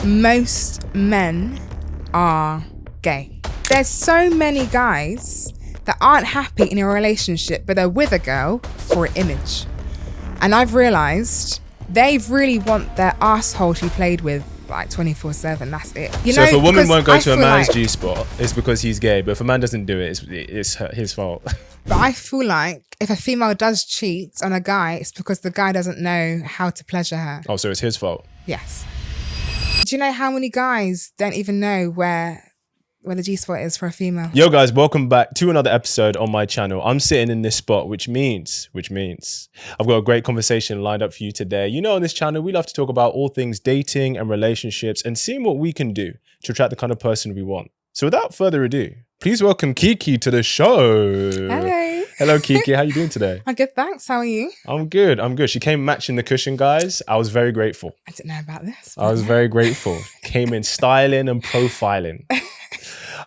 most men are gay. There's so many guys that aren't happy in a relationship, but they're with a girl for an image. And I've realised they really want their asshole to be played with like 24/7. That's it. So if a woman won't go to a man's G-spot, it's because he's gay. But if a man doesn't do it, it's his fault. But I feel like if a female does cheat on a guy, it's because the guy doesn't know how to pleasure her. Oh, so it's his fault? Yes. Do you know how many guys don't even know where the G-spot is for a female? Yo guys, welcome back to another episode on my channel. I'm sitting in this spot, which means I've got a great conversation lined up for you today. You know, on this channel, we love to talk about all things dating and relationships and seeing what we can do to attract the kind of person we want. So without further ado, please welcome Kiki to the show. Hello. Hello, Kiki. How you doing today? I'm good, thanks. How are you? I'm good. She came matching the cushion, guys. I was very grateful. I didn't know about this. I was very grateful. Came in styling and profiling.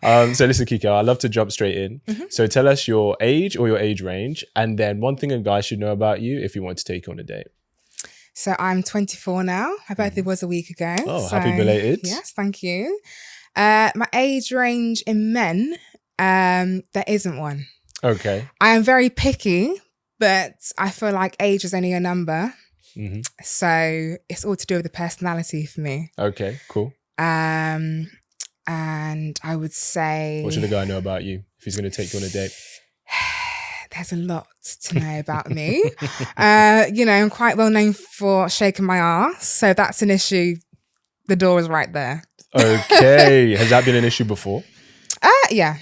So listen, Kiki, I'd love to jump straight in. Mm-hmm. So tell us your age or your age range, and then one thing a guy should know about you if he wants to take you on a date. So I'm 24 now. My birthday was a week ago. Oh, so, happy belated. Yes, thank you. My age range in men, there isn't one. Okay. I am very picky, but I feel like age is only a number. Mm-hmm. So it's all to do with the personality for me. Okay, cool. And I would say... What should a guy know about you if he's going to take you on a date? There's a lot to know about me. I'm quite well known for shaking my ass. So if that's an issue, the door is right there. Okay. Has that been an issue before? Yeah.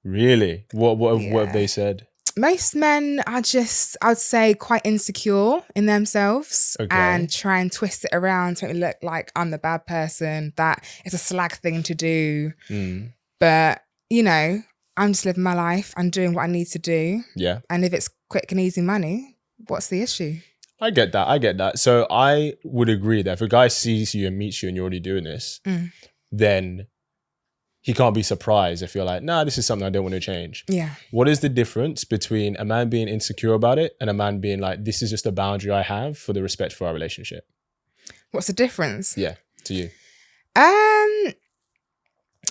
Really? What have they said? Most men are I would say, quite insecure in themselves and try and twist it around to make it look like I'm the bad person, that it's a slag thing to do. Mm. But, I'm just living my life. I'm doing what I need to do. Yeah. And if it's quick and easy money, what's the issue? I get that. So I would agree that if a guy sees you and meets you and you're already doing this, then he can't be surprised if you're like, nah, this is something I don't want to change. Yeah. What is the difference between a man being insecure about it and a man being like, this is just a boundary I have for the respect for our relationship? What's the difference? Yeah, to you.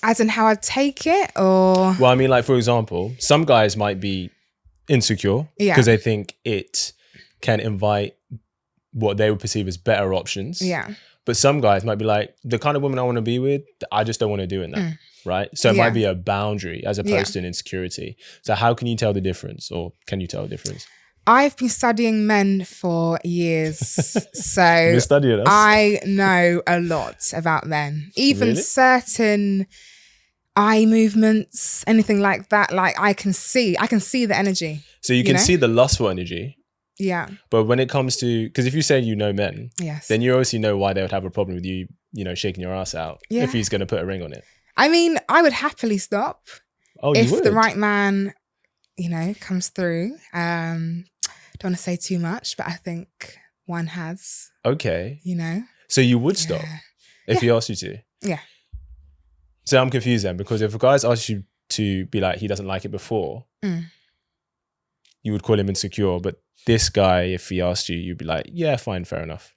As in how I take it, or? Well, I mean, like, for example, some guys might be insecure because they think it can invite what they would perceive as better options. Yeah. But some guys might be like, the kind of woman I want to be with, I just don't want to do in that. Right? So it might be a boundary as opposed to an insecurity. So how can you tell the difference, or can you tell the difference? I've been studying men for years. So You're studying us? I know a lot about men. Even certain eye movements, anything like that. Like I can see the energy. So you can see the lustful energy. Yeah. But when it comes to, because if you say you know men, then you obviously know why they would have a problem with you, shaking your ass out if he's going to put a ring on it. I mean, I would happily stop if you would? The right man, comes through. Don't want to say too much, but I think one has. Okay. So you would stop if he asked you to? Yeah. So I'm confused then, because if a guy's asked you to be like, he doesn't like it before, you would call him insecure, but this guy, if he asked you, you'd be like, yeah, fine, fair enough.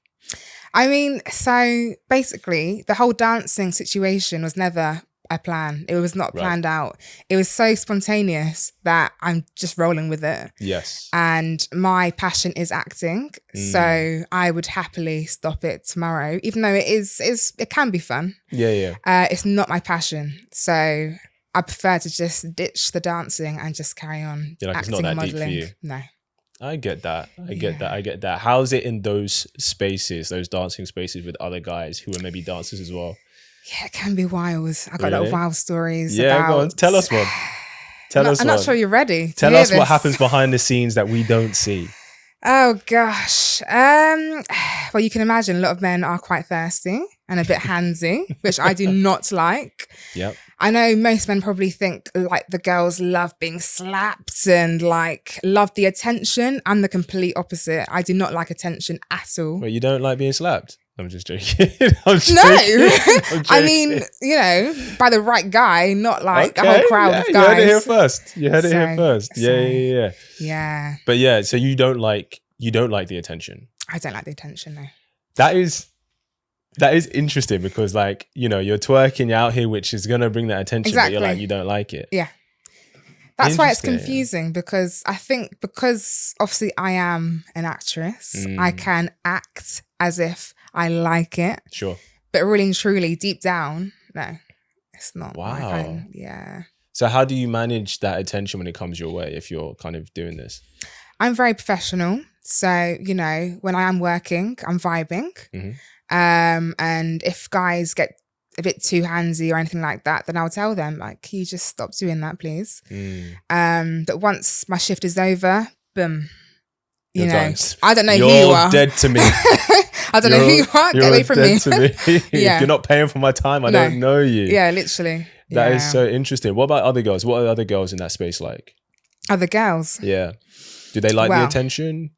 I mean, so basically the whole dancing situation was never a plan. It was not planned out. It was so spontaneous that I'm just rolling with it. Yes. And my passion is acting. So I would happily stop it tomorrow, even though it can be fun. Yeah. It's not my passion. So I prefer to just ditch the dancing and just carry on acting, it's not that modeling. deep for you. No. I get that. I get that. How's it in those spaces, those dancing spaces with other guys who are maybe dancers as well? Yeah, it can be wild. I got a lot of wild stories. Yeah, go on. Tell us one. I'm not sure you're ready. Tell us what happens behind the scenes that we don't see. Oh gosh. Well, you can imagine a lot of men are quite thirsty and a bit handsy, which I do not like. Yep. I know most men probably think like the girls love being slapped and like love the attention. I'm the complete opposite. I do not like attention at all. Wait, you don't like being slapped? I'm just joking. I mean, by the right guy, not like a whole crowd of guys. You heard it here first. Yeah. But so you don't like the attention. I don't like the attention, no. That is That is interesting because, like, you know, you're twerking, you're out here, which is going to bring that attention, but you're like, you don't like it. Yeah. That's why it's confusing, because I think because obviously I am an actress, I can act as if I like it. Sure. But really and truly, deep down, no, it's not. Wow. Yeah. So how do you manage that attention when it comes your way if you're kind of doing this? I'm very professional. So, you know, when I am working, I'm vibing. And if guys get a bit too handsy or anything like that, then I'll tell them, like, can you just stop doing that, please? But once my shift is over, boom. You know, I don't know who you are. You're dead to me. I don't know who you are. Get away from me. To me. If you're not paying for my time, I don't know you. Yeah, literally. That is so interesting. What about other girls? What are other girls in that space like? Other girls? Yeah. Do they like the attention?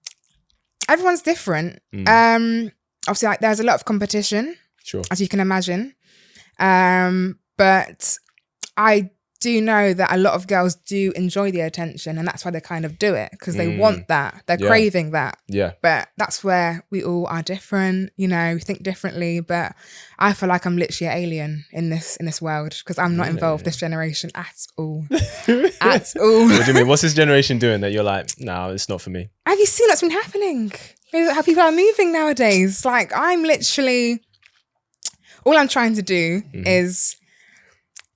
Everyone's different. Obviously, like, there's a lot of competition. Sure. As you can imagine. But I do know that a lot of girls do enjoy the attention, and that's why they kind of do it, because they want that. They're craving that. Yeah. But that's where we all are different, you know, we think differently. But I feel like I'm literally an alien in this world, because I'm not involved this generation at all. At all. What do you mean? What's this generation doing that you're like, no, it's not for me? Have you seen what's been happening? How people are moving nowadays? Like, I'm literally, all I'm trying to do is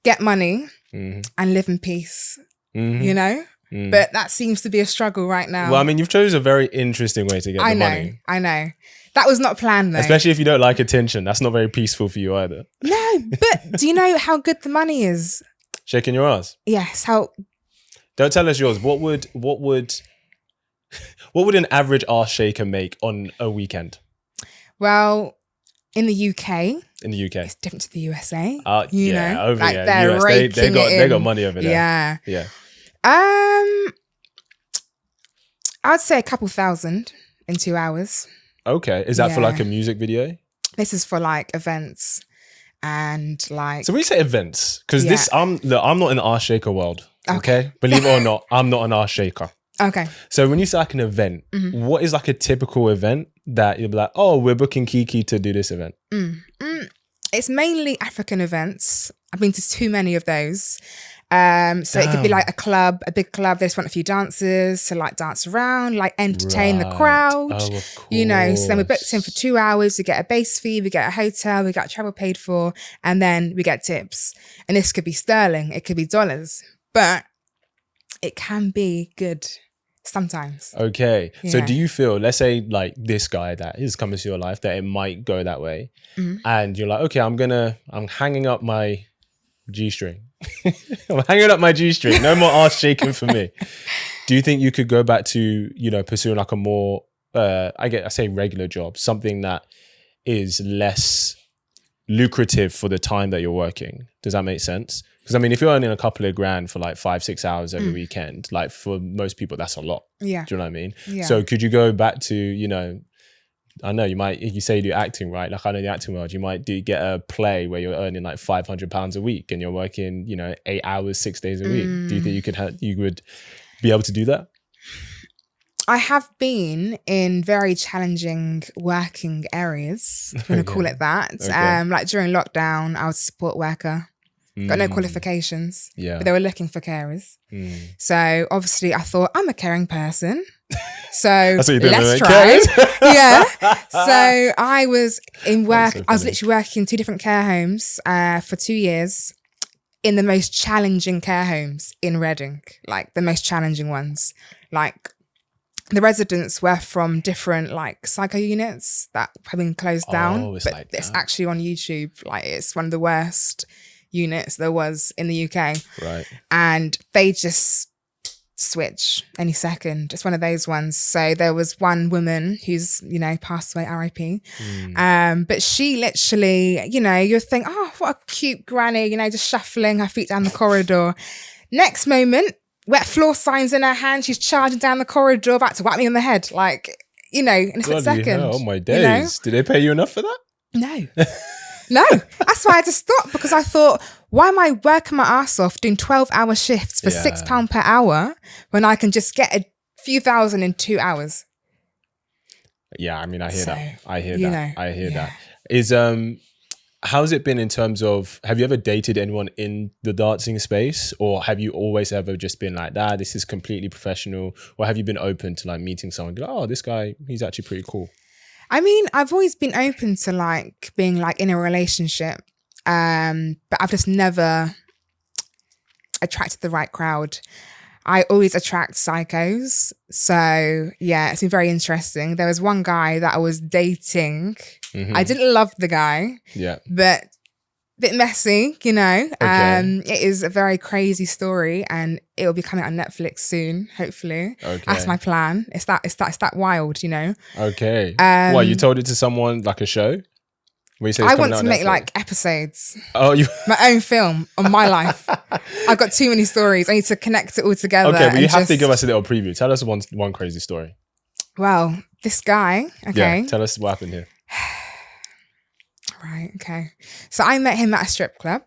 get money and live in peace, you know? But that seems to be a struggle right now. Well, I mean, you've chosen a very interesting way to get the money. I know. That was not planned, though. Especially if you don't like attention. That's not very peaceful for you either. No, but do you know how good the money is? Shaking your ass? Yes. How? Don't tell us yours. What would an average ass shaker make on a weekend? Well, in the UK. It's different to the USA. You know, over like here, they're US, they got money over there. Yeah. I'd say a couple thousand in 2 hours. Okay. Is that for like a music video? This is for like events and like. So when you say events, because I'm not in the arse shaker world. Okay. Believe it or not, I'm not an arse shaker. Okay. So when you say like an event, what is like a typical event that you'll be like, oh, we're booking Kiki to do this event? It's mainly African events. I've been to too many of those. So it could be like a big club. They just want a few dancers to like dance around, like entertain the crowd. Oh, of course. You know, so then we booked in for 2 hours. We get a base fee, we get a hotel, we get travel paid for, and then we get tips. And this could be sterling, it could be dollars, but it can be good sometimes. Okay. Yeah. So do you feel, let's say like this guy that is coming to your life, that it might go that way, and you're like, okay, I'm hanging up my G-string. I'm hanging up my G-string. No more arse shaking for me. Do you think you could go back to, you know, pursuing like a more, I say regular job, something that is less lucrative for the time that you're working? Does that make sense? Because I mean, if you're earning a couple of grand for like 5-6 hours every weekend, like for most people, that's a lot. Yeah. Do you know what I mean? Yeah. So could you go back to, you know, I know you might, you say you do acting, right? Like I know the acting world, you might get a play where you're earning like £500 a week and you're working, you know, 8 hours, 6 days a week. Do you think you would be able to do that? I have been in very challenging working areas, if you want to call it that. Okay. Like during lockdown, I was a support worker. Got no qualifications, but they were looking for carers. So obviously I thought, I'm a caring person. So let's try. Yeah. So I was in work. So I was literally working in 2 different care homes for 2 years in the most challenging care homes in Reading, like the most challenging ones. Like the residents were from different like psycho units that have been closed down, but like it's actually on YouTube. Like it's one of the worst units there was in the UK. Right. And they just switch any second. It's one of those ones. So there was one woman who's, you know, passed away, RIP. But she literally, you know, you'd think, oh, what a cute granny, you know, just shuffling her feet down the corridor. Next moment, wet floor signs in her hand, she's charging down the corridor, about to whack me on the head. Like, you know, in a split second. Oh my days. You know? Did they pay you enough for that? No. No, that's why I had to stop, because I thought, why am I working my ass off doing 12-hour shifts for £6 per hour when I can just get a few thousand in 2 hours? Yeah, I mean, I hear that. I hear that. How's it been in terms of, have you ever dated anyone in the dancing space, or have you always ever just been like, this is completely professional, or have you been open to like meeting someone and be like, oh, this guy, he's actually pretty cool? I mean, I've always been open to like being like in a relationship, but I've just never attracted the right crowd. I always attract psychos. So yeah, it's been very interesting. There was one guy that I was dating. I didn't love the guy. Yeah. But a bit messy, you know. Okay. It is a very crazy story, and it will be coming out on Netflix soon, hopefully. Okay. That's my plan. It's that wild, you know. Okay. You told it to someone, like a show? I want to make like episodes. Oh, my own film on my life. I've got too many stories. I need to connect it all together. Okay, but you have to give us a little preview. Tell us one crazy story. Well, this guy. Okay. Yeah, tell us what happened here. Right. Okay. So I met him at a strip club.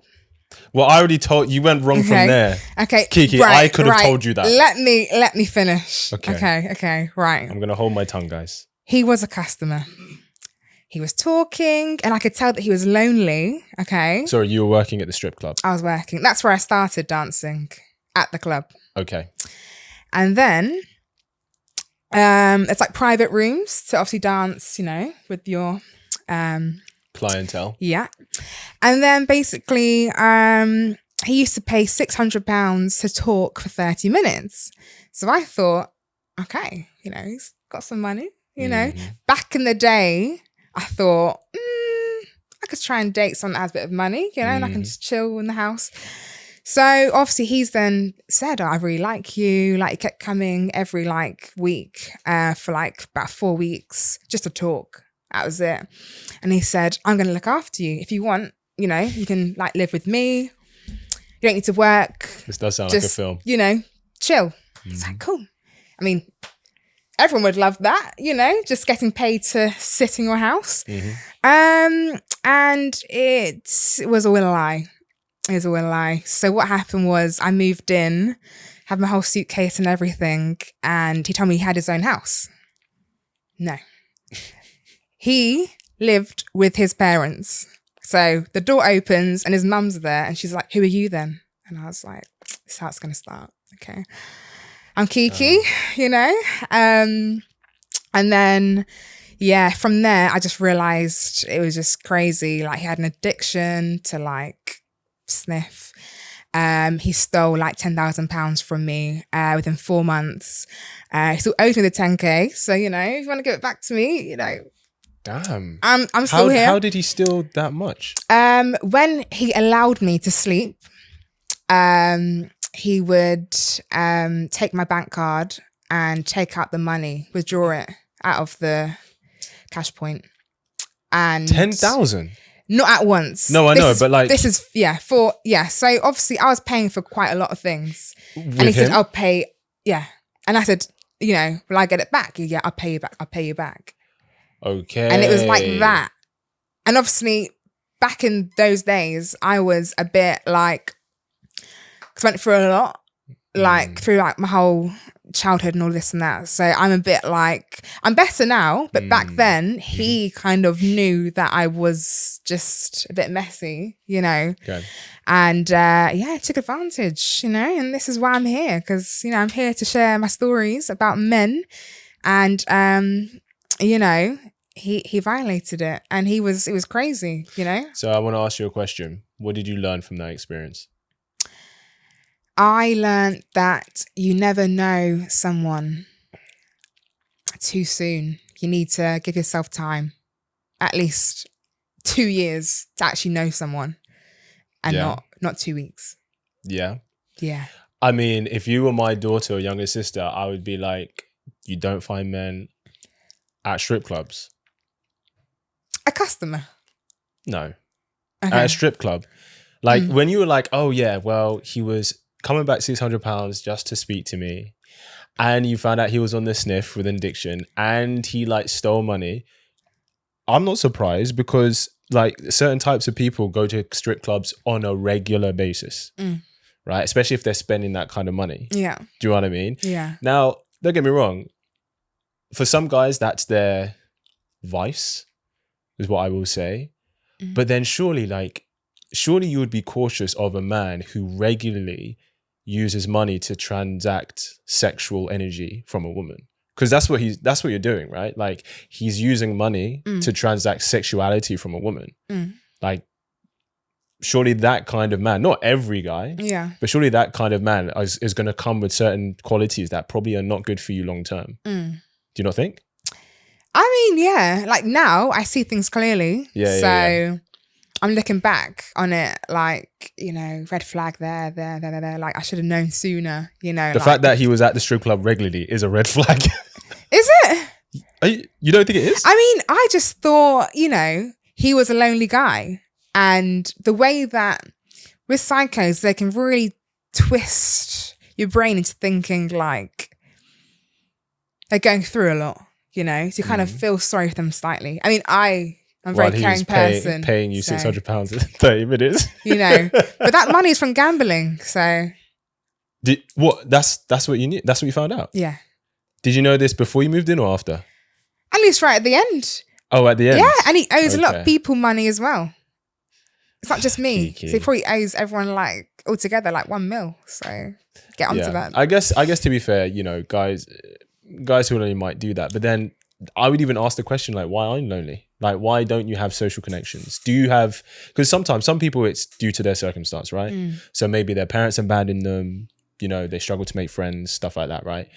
Well, I already told you. Went wrong from there. Okay, Kiki, I could have told you that. Let me finish. Okay. Right. I'm gonna hold my tongue, guys. He was a customer. He was talking, and I could tell that he was lonely. Okay. Sorry, you were working at the strip club. I was working. That's where I started dancing, at the club. Okay. And then, it's like private rooms to obviously dance, you know, with your clientele. Yeah. And then basically, he used to pay £600 to talk for 30 minutes. So I thought, okay, you know, he's got some money, you know. Back in the day, I thought, I could try and date someone that has a bit of money, you know, and I can just chill in the house. So obviously he's then said, I really like you. Like, he kept coming every like week for like about 4 weeks just to talk. That was it. And he said, I'm going to look after you. If you want, you know, you can like live with me. You don't need to work. This does sound like a film. You know, chill. It's like, cool. I mean, everyone would love that, you know, just getting paid to sit in your house. And it was all a lie. It was all a lie. So what happened was I moved in, had my whole suitcase and everything, and he told me he had his own house. No. He lived with his parents. So the door opens and his mum's there, and she's like, who are you then? And I was like, this is how it's going to start. Okay. I'm Kiki, you know? And then, yeah, from there, I just realized it was just crazy. Like, he had an addiction to like sniff. He stole like £10,000 from me within 4 months. He still owes me the 10K. So, you know, if you want to give it back to me, you know. Damn. I'm still here. How did he steal that much? When he allowed me to sleep, he would take my bank card and take out the money, withdraw it out of the cash point. And 10,000? Not at once. No, I know, but like... This is, So obviously I was paying for quite a lot of things. With and he him? said, I'll pay, And I said, you know, will I get it back? Yeah, I'll pay you back. Okay. And it was like that. And obviously, back in those days, I was a bit like, because I went through a lot, like through like my whole childhood and all this and that. So I'm a bit like, I'm better now, but back then he kind of knew that I was just a bit messy, you know. Okay. And I took advantage, you know, and this is why I'm here, because, you know, I'm here to share my stories about men. And, you know, he violated it, and it was crazy, you know. So I want to ask you a question. What did you learn from that experience? I learned that you never know someone too soon. You need to give yourself time, at least 2 years to actually know someone, and not 2 weeks. Yeah. Yeah. I mean, if you were my daughter or younger sister, I would be like, you don't find men at strip clubs. A customer? No. Okay. At a strip club. Like when you were like, oh yeah, well, he was coming back £600 just to speak to me, and you found out he was on the sniff with an addiction, and he like stole money. I'm not surprised, because like certain types of people go to strip clubs on a regular basis, right? Especially if they're spending that kind of money. Yeah. Do you know what I mean? Yeah. Now, don't get me wrong. For some guys, that's their vice. is what I will say. But then surely you would be cautious of a man who regularly uses money to transact sexual energy from a woman. Because that's what you're doing, right? Like, he's using money to transact sexuality from a woman. Like, surely that kind of man, not every guy, but surely that kind of man is going to come with certain qualities that probably are not good for you long term. Do you not think? I mean, yeah. Like, now I see things clearly. So I'm looking back on it like, you know, red flag there. Like, I should have known sooner, you know. The fact that he was at the strip club regularly is a red flag. Is it? You don't think it is? I mean, I just thought, you know, he was a lonely guy. And the way that with psychos, they can really twist your brain into thinking like they're going through a lot, you know, so you kind of feel sorry for them slightly. I mean, I'm a very caring person. Paying you £600 in 30 minutes. You know, but that money is from gambling. So. That's what you knew? That's what you found out? Yeah. Did you know this before you moved in or after? At least right at the end. Oh, at the end? Yeah, and he owes a lot of people money as well. It's not just me. Kiki. So he probably owes everyone like altogether like $1 million. So get onto that. I guess to be fair, you know, guys who are lonely might do that. But then I would even ask the question, like, why are you lonely? Like, why don't you have social connections? Do you have, because sometimes some people it's due to their circumstance, right? So maybe their parents abandoned them, you know, they struggle to make friends, stuff like that, right?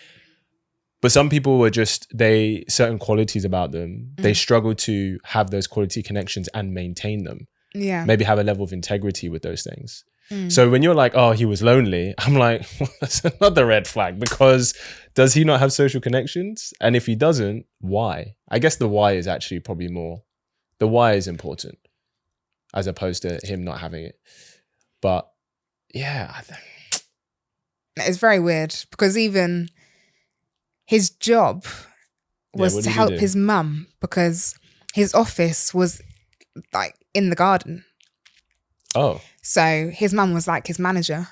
But some people were certain qualities about them, they struggle to have those quality connections and maintain them. Yeah. Maybe have a level of integrity with those things. So when you're like, oh, he was lonely, I'm like, well, that's another red flag, because does he not have social connections? And if he doesn't, why? I guess the why is actually probably more, the why is important as opposed to him not having it. But yeah. It's very weird because even his job was to help his mum because his office was like in the garden. Oh. So his mum was like his manager,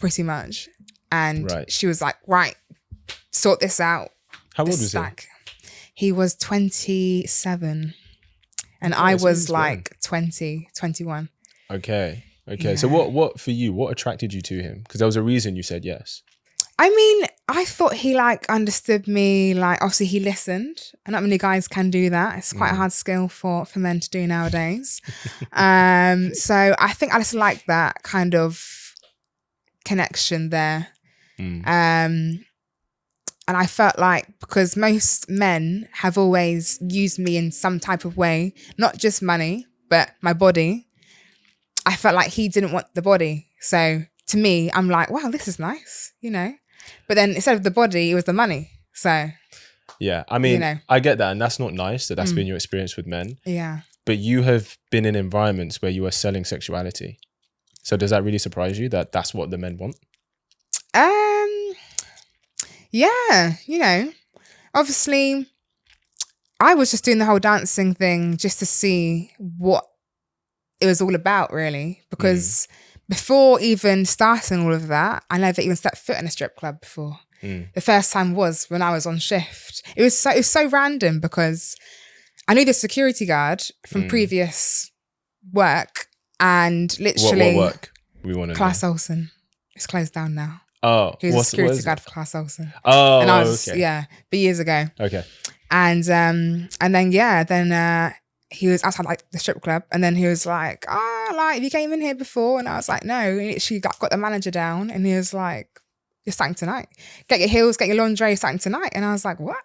pretty much. And she was like, right, sort this out. How old was he? He was 27. And I was like 20, 21. Okay. Yeah. So what for you, what attracted you to him? Because there was a reason you said yes. I mean, I thought he like understood me. Like, obviously he listened, and not many guys can do that. It's quite a hard skill for men to do nowadays. So I think I just like that kind of connection there. And I felt like, because most men have always used me in some type of way, not just money, but my body, I felt like he didn't want the body. So to me, I'm like, wow, this is nice, you know? But then instead of the body, it was the money. So yeah, I mean, you know. I get that, and that's not nice that's been your experience with men. Yeah. But you have been in environments where you are selling sexuality. So does that really surprise you that that's what the men want? Yeah, you know, obviously I was just doing the whole dancing thing just to see what it was all about, really, because before even starting all of that, I never even stepped foot in a strip club before. The first time was when I was on shift. It was so random because I knew the security guard from previous work, and literally what work? We want to Class Olsen. It's closed down now. Oh, he was a security guard for Class Olsen. Oh, and I was okay. But years ago. Okay. And then he was outside like the strip club, and then he was like, like, have you came in here before? And I was like, no. And she got the manager down, and he was like, you're starting tonight. Get your heels, get your lingerie, you're starting tonight. And I was like, what?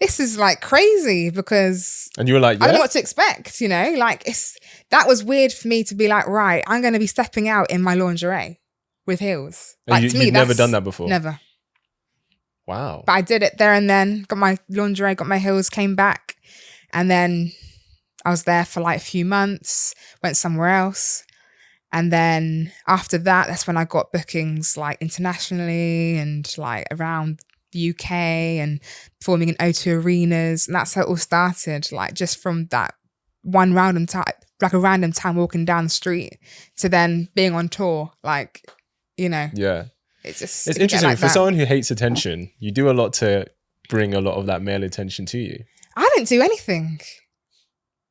This is like crazy, because and you were like, yeah? I don't know what to expect, you know? Like, that was weird for me to be like, right, I'm going to be stepping out in my lingerie with heels. And like, you've never done that before? Never. Wow. But I did it there and then, got my lingerie, got my heels, came back, and then I was there for like a few months, went somewhere else. And then after that, that's when I got bookings like internationally and like around the UK and performing in O2 arenas. And that's how it all started, like just from that one random time, like a random time walking down the street to then being on tour, like, you know. Yeah. It's interesting. like for someone who hates attention, you do a lot to bring a lot of that male attention to you. I didn't do anything.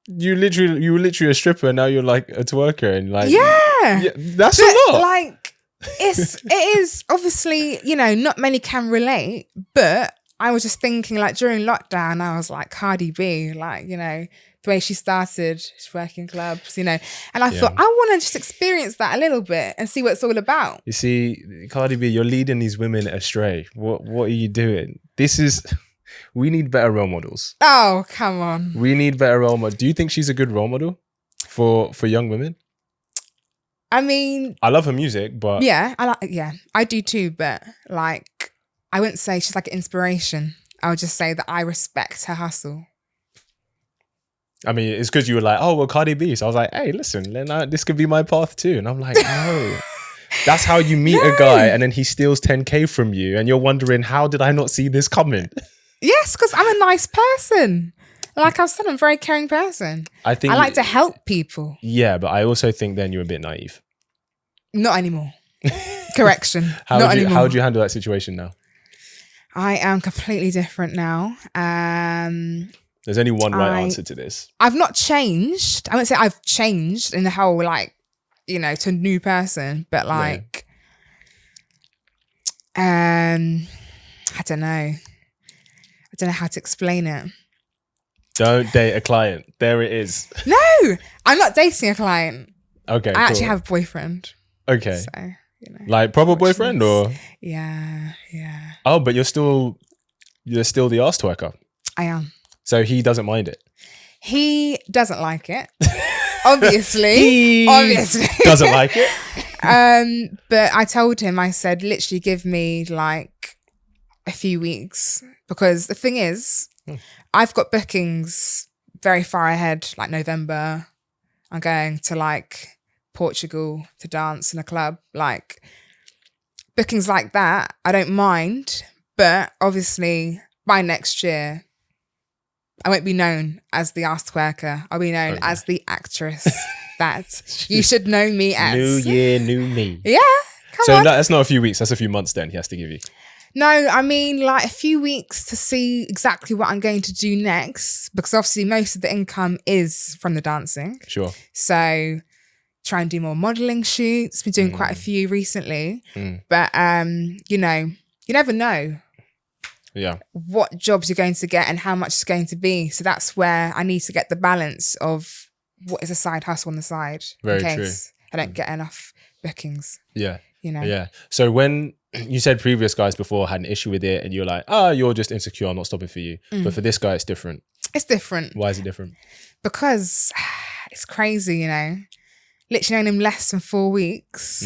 you were literally a stripper, and now you're like a twerker, and like yeah that's a lot. Like it is obviously, you know, not many can relate, but I was just thinking, like, during lockdown, I was like, Cardi B, like, you know, the way she started, she's working clubs, you know, and I thought, I want to just experience that a little bit and see what it's all about. You see, Cardi B, you're leading these women astray. What are you doing? We need better role models. Oh, come on. We need better role models. Do you think she's a good role model for young women? I mean, I love her music, but I do too, but like, I wouldn't say she's like an inspiration. I would just say that I respect her hustle. I mean, it's because you were like, oh, well, Cardi B. So I was like, hey, listen, this could be my path too. And I'm like, no. That's how you meet a guy and then he steals 10K from you and you're wondering, how did I not see this coming? Yes, because I'm a nice person. Like I said, I'm a very caring person. I like to help people. Yeah, but I also think then you're a bit naive. Not anymore. Correction. How would you handle that situation now? I am completely different now. There's only one right answer to this. I've not changed. I wouldn't say I've changed in the whole, like, you know, to a new person, but like, I don't know. I don't know how to explain it. Don't date a client. There it is. No, I'm not dating a client. Okay, I actually have a boyfriend. Okay. So, you know, like proper boyfriend or? Yeah. Oh, but you're still the arse twerker. I am. So he doesn't mind it. He doesn't like it. Obviously. Obviously. Doesn't like it. But I told him, I said, literally give me like a few weeks. Because the thing is, I've got bookings very far ahead, like November. I'm going to like Portugal to dance in a club. Like bookings like that, I don't mind. But obviously by next year, I won't be known as the arse twerker. I'll be known as the actress that you should know me as. New year, new me. Yeah, come on. That's not a few weeks. That's a few months then he has to give you. No, I mean like a few weeks to see exactly what I'm going to do next. Because obviously most of the income is from the dancing. Sure. So try and do more modelling shoots. Been doing quite a few recently. But, you know, you never know. Yeah. What jobs you're going to get and how much it's going to be. So that's where I need to get the balance of what is a side hustle on the side. Very in case true. I don't get enough bookings. Yeah. You know? Yeah. So when you said previous guys before had an issue with it and you're like, you're just insecure, I'm not stopping for you. But for this guy, it's different. It's different. Why is it different? Because it's crazy, you know. Literally known him less than 4 weeks.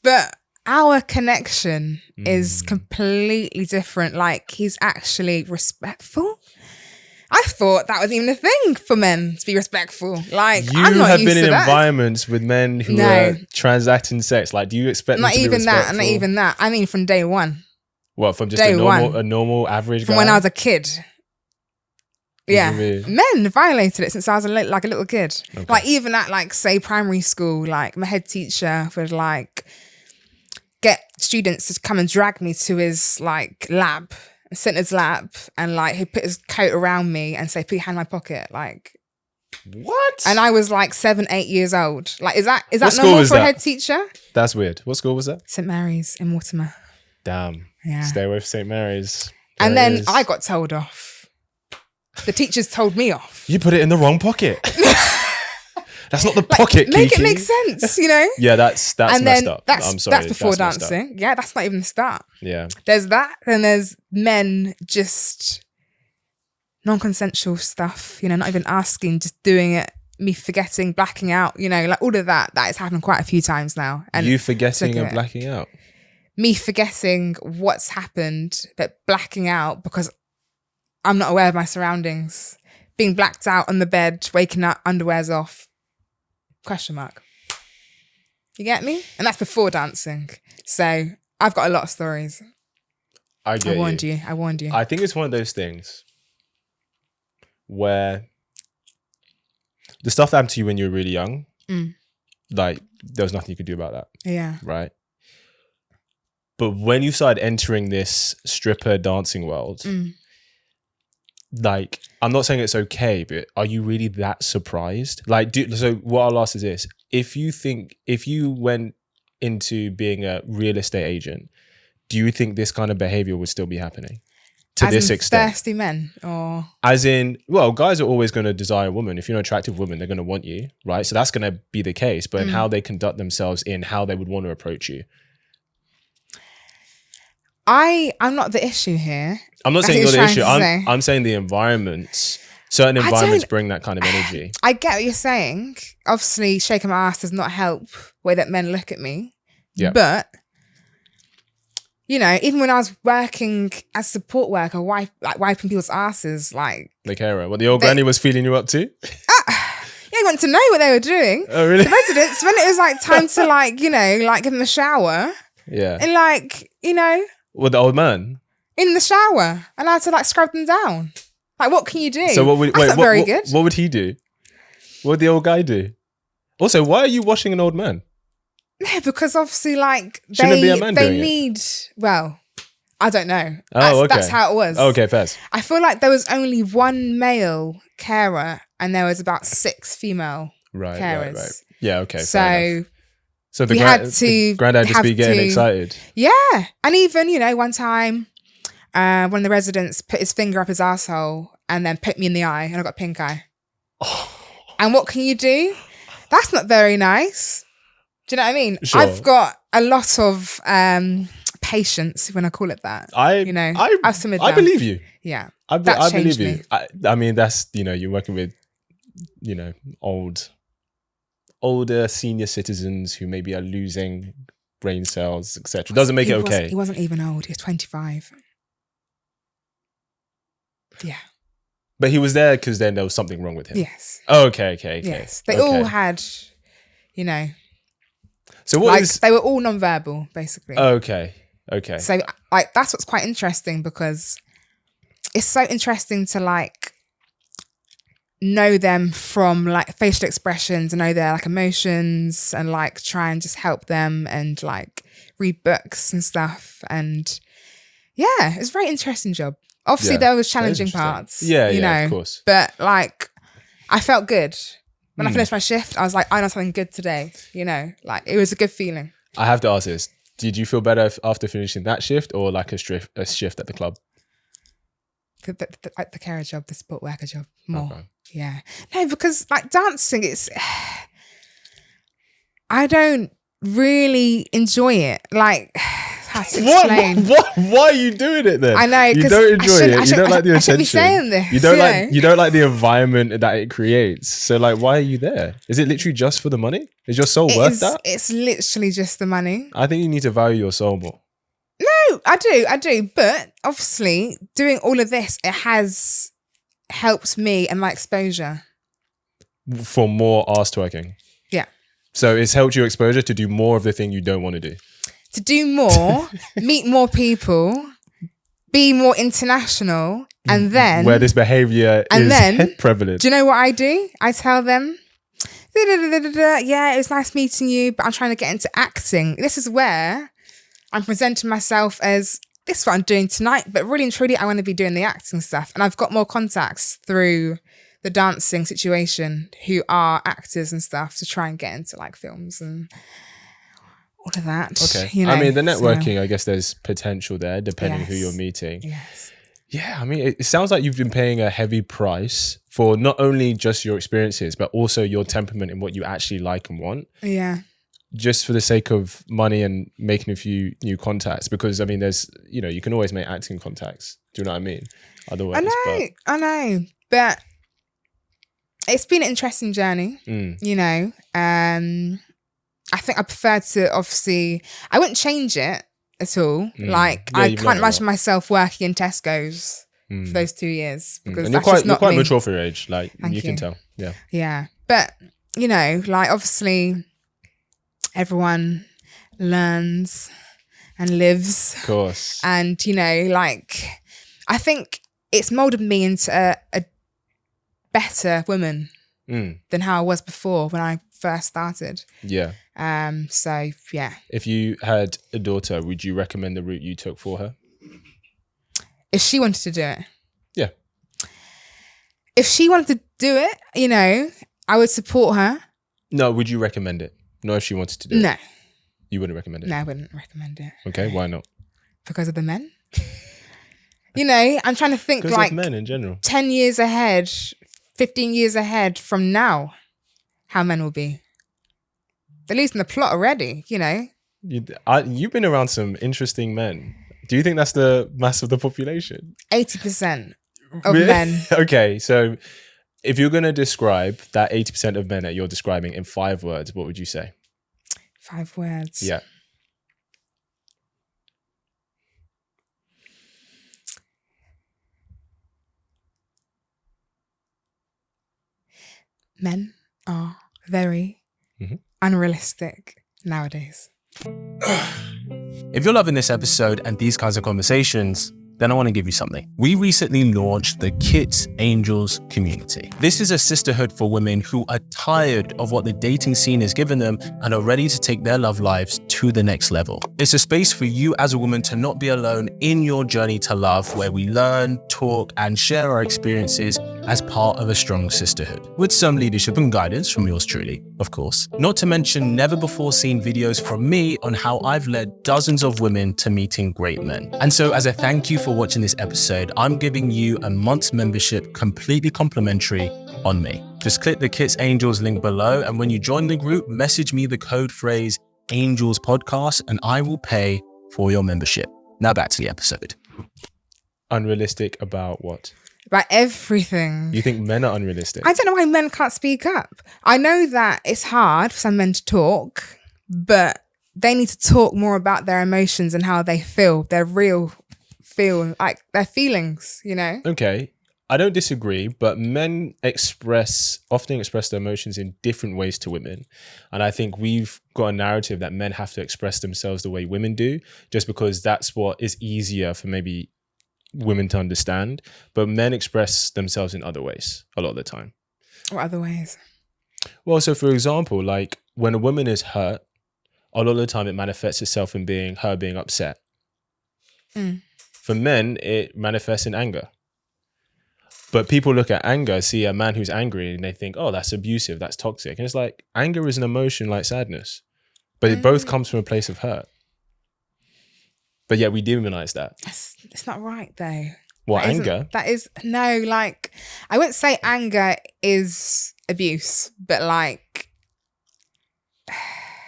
But our connection is completely different. Like, he's actually respectful. I thought that was even a thing for men to be respectful. Like, I'm not used to that. You have been in environments with men who are transacting sex. Like, do you expect them to be respectful? Not even that. I mean, from day one. What, from just a normal average guy? From when I was a kid. Yeah. Men violated it since I was like a little kid. Okay. Like, even at, like, say, primary school, like, my head teacher would, like, get students to come and drag me to his like lab, Center's lab, and like he'd put his coat around me and say, "Put your hand in my pocket." Like, what? And I was like 7, 8 years old. Like, is that normal for a head teacher? That's weird. What school was that? St Mary's in Mortimer. Damn. Yeah. Stay away from St Mary's. And then I got told off. The teachers told me off. You put it in the wrong pocket. That's not the pocket, Make Kiki. it make sense, you know? Yeah, that's messed up. I'm sorry. That's before dancing. Yeah, that's not even the start. Yeah. There's that, and there's men just non-consensual stuff, you know, not even asking, just doing it, me forgetting, blacking out, you know, like all of that has happened quite a few times now. And you forgetting and blacking out? Me forgetting what's happened, but blacking out because I'm not aware of my surroundings. Being blacked out on the bed, waking up, underwear's off. Question mark. You get me? And that's before dancing. So I've got a lot of stories. I warned you. I think it's one of those things where the stuff that happened to you when you were really young, like there was nothing you could do about that. Yeah. Right? But when you started entering this stripper dancing world, like, I'm not saying it's okay, but are you really that surprised? Like, so what I'll ask is this: if you went into being a real estate agent, do you think this kind of behavior would still be happening to this extent? Thirsty men, or as in, well, guys are always going to desire a woman. If you're an attractive woman, they're going to want you, right? So that's going to be the case. But in how they conduct themselves, in how they would want to approach you. I'm not the issue here. I'm not saying you're the issue. I'm saying the environments. Certain environments bring that kind of energy. I get what you're saying. Obviously, shaking my ass does not help the way that men look at me. Yeah. But, you know, even when I was working as support worker, wiping people's asses, like... The carer. What, the old granny was feeding you up too? Yeah, I want to know what they were doing. Oh, really? The residents, when it was like time to like, you know, like give them a shower. Yeah. And like, you know... With the old man? In the shower. And I had to like scrub them down. Like, what can you do? So what would, That's not very good. What would he do? What would the old guy do? Also, why are you washing an old man? Yeah, because obviously like Shouldn't it be a man they doing need it? Well, I don't know. Okay. That's how it was. Okay, fair. I feel like there was only one male carer and there was about 6 female carers. Right. Yeah, okay. So the granddad just be getting excited. Yeah. And even, you know, one time one of the residents put his finger up his asshole and then poked me in the eye and I got pink eye. Oh. And what can you do? That's not very nice. Do you know what I mean? Sure. I've got a lot of patience, when I call it that. I believe you. Yeah. I believe you. I mean, that's, you know, you're working with, you know, older senior citizens who maybe are losing brain cells, etc. Doesn't make it okay. He wasn't even old. He was 25. Yeah. But he was there because then there was something wrong with him. Yes. Oh, okay. Yes. They all had, you know. So they were all non-verbal, basically. Okay. So like that's what's quite interesting, because it's so interesting to like know them from like facial expressions and know their like emotions and like try and just help them and like read books and stuff. And yeah, it's a very interesting job. Obviously there was challenging parts. Yeah, you know, of course. But like I felt good. When I finished my shift, I was like, I know something good today. You know, like it was a good feeling. I have to ask this. Did you feel better after finishing that shift or like a shift at the club? The carer job, the support worker job, more. Okay. Yeah. No, because like dancing, I don't really enjoy it. Like, how to explain? Why are you doing it then? I know, you don't enjoy it. You don't like the attention. I shouldn't be saying this. You don't like the environment that it creates. So like, why are you there? Is it literally just for the money? Is your soul worth that? It's literally just the money. I think you need to value your soul more. No, I do. But obviously, doing all of this, it has helped me and my exposure. For more arse twerking? Yeah. So it's helped your exposure to do more of the thing you don't want to do? To do more, meet more people, be more international, and then... Where this behaviour is prevalent. Do you know what I do? I tell them, yeah, it was nice meeting you, but I'm trying to get into acting. This is where I'm presenting myself as, this is what I'm doing tonight, but really and truly, I want to be doing the acting stuff. And I've got more contacts through the dancing situation who are actors and stuff to try and get into like films and all of that. Okay. You know, I mean, the networking, I guess there's potential there depending who you're meeting. Yes. Yeah, I mean, it sounds like you've been paying a heavy price for not only just your experiences, but also your temperament and what you actually like and want. Yeah. Just for the sake of money and making a few new contacts. Because, I mean, there's, you know, you can always make acting contacts. Do you know what I mean? Otherwise, I know. But it's been an interesting journey, you know. I think I prefer to, obviously, I wouldn't change it at all. Like, yeah, I can't imagine myself working in Tesco's for those 2 years. Because and that's you're quite mature for your age. Like, you can tell. Yeah. Yeah. But, you know, like, obviously, everyone learns and lives. Of course. And, you know, like, I think it's molded me into a better woman than how I was before when I first started. Yeah. So yeah. If you had a daughter, would you recommend the route you took for her? If she wanted to do it? Yeah. If she wanted to do it, you know, I would support her. No, would you recommend it? Not if she wanted to do it. No. You wouldn't recommend it? No, I wouldn't recommend it. Okay, why not? Because of the men. You know, I'm trying to think because like of men in general. 10 years ahead, 15 years ahead from now, how men will be. They're losing the plot already, you know. You've been around some interesting men. Do you think that's the mass of the population? 80% of men. Okay, so if you're going to describe that 80% of men that you're describing in 5 words, what would you say? 5 words? Yeah. Men are very unrealistic nowadays. If you're loving this episode and these kinds of conversations, then I want to give you something. We recently launched the Kits Angels community. This is a sisterhood for women who are tired of what the dating scene has given them and are ready to take their love lives to the next level. It's a space for you as a woman to not be alone in your journey to love, where we learn, talk, and share our experiences as part of a strong sisterhood, with some leadership and guidance from yours truly, of course. Not to mention never before seen videos from me on how I've led dozens of women to meeting great men. And so as a thank you for watching this episode, I'm giving you a month's membership completely complimentary on me. Just click the Kits Angels link below, and when you join the group, message me the code phrase Angels Podcast and I will pay for your membership. Now back to the episode. Unrealistic about what? About everything. You think men are unrealistic? I don't know why men can't speak up. I know that it's hard for some men to talk, but they need to talk more about their emotions and how they feel, their real feel, like their feelings, you know? Okay. I don't disagree, but men often express their emotions in different ways to women. And I think we've got a narrative that men have to express themselves the way women do, just because that's what is easier for maybe women to understand. But men express themselves in other ways a lot of the time. What other ways? Well, so for example, like when a woman is hurt, a lot of the time it manifests itself in her being upset. For men, it manifests in anger. But people look at anger, see a man who's angry, and they think, oh, that's abusive, that's toxic. And it's like, anger is an emotion like sadness. But it both comes from a place of hurt. But yet we demonize that. It's not right, though. What, anger? Like, I wouldn't say anger is abuse, but like...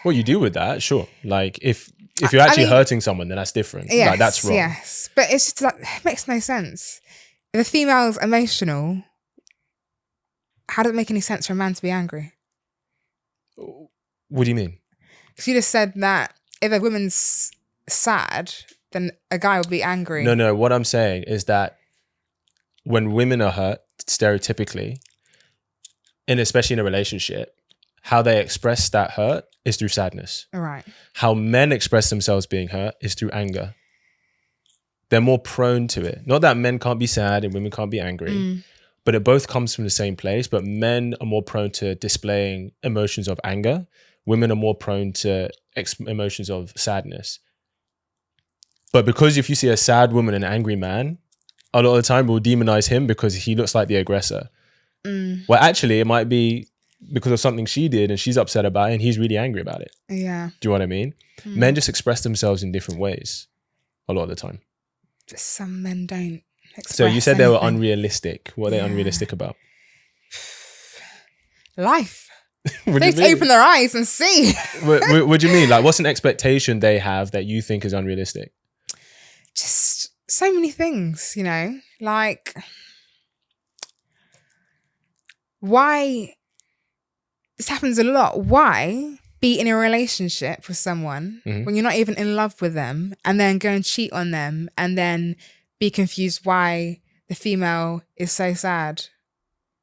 What you do with that, sure. Like, if you're actually hurting someone, then that's different. Yes, like, that's wrong. Yes, but it's just like, it makes no sense. If a female's emotional, how does it make any sense for a man to be angry? What do you mean? Because you just said that if a woman's sad, then a guy will be angry. No. What I'm saying is that when women are hurt, stereotypically, and especially in a relationship, how they express that hurt is through sadness. Right. How men express themselves being hurt is through anger. They're more prone to it. Not that men can't be sad and women can't be angry, but it both comes from the same place. But men are more prone to displaying emotions of anger. Women are more prone to emotions of sadness. But because if you see a sad woman and an angry man, a lot of the time we'll demonize him because he looks like the aggressor. Well, actually, it might be because of something she did and she's upset about it and he's really angry about it. Yeah. Do you know what I mean? Men just express themselves in different ways a lot of the time. Some men don't express So you said anything. they were unrealistic. What are they unrealistic about? Life. They need to open their eyes and see. What do you mean? Like, what's an expectation they have that you think is unrealistic? Just so many things, you know? Like, why... This happens a lot. Why be in a relationship with someone when you're not even in love with them and then go and cheat on them and then be confused why the female is so sad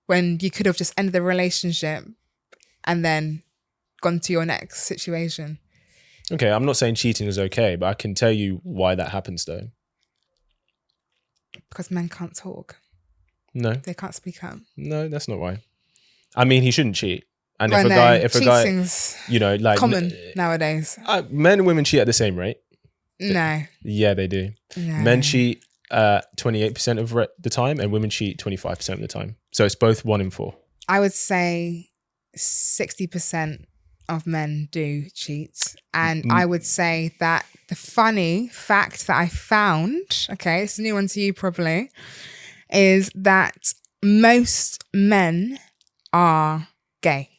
when you could have just ended the relationship and then gone to your next situation? Okay, I'm not saying cheating is okay, but I can tell you why that happens though. Because men can't talk. No. They can't speak up. No, that's not why. I mean, he shouldn't cheat. And if a guy, you know, like common nowadays. Men and women cheat at the same rate. No. Yeah, they do. No. Men cheat 28% of the time, and women cheat 25% of the time. So it's both 1 in 4. I would say 60% of men do cheat. And I would say that the funny fact that I found, okay, it's a new one to you probably, is that most men are gay.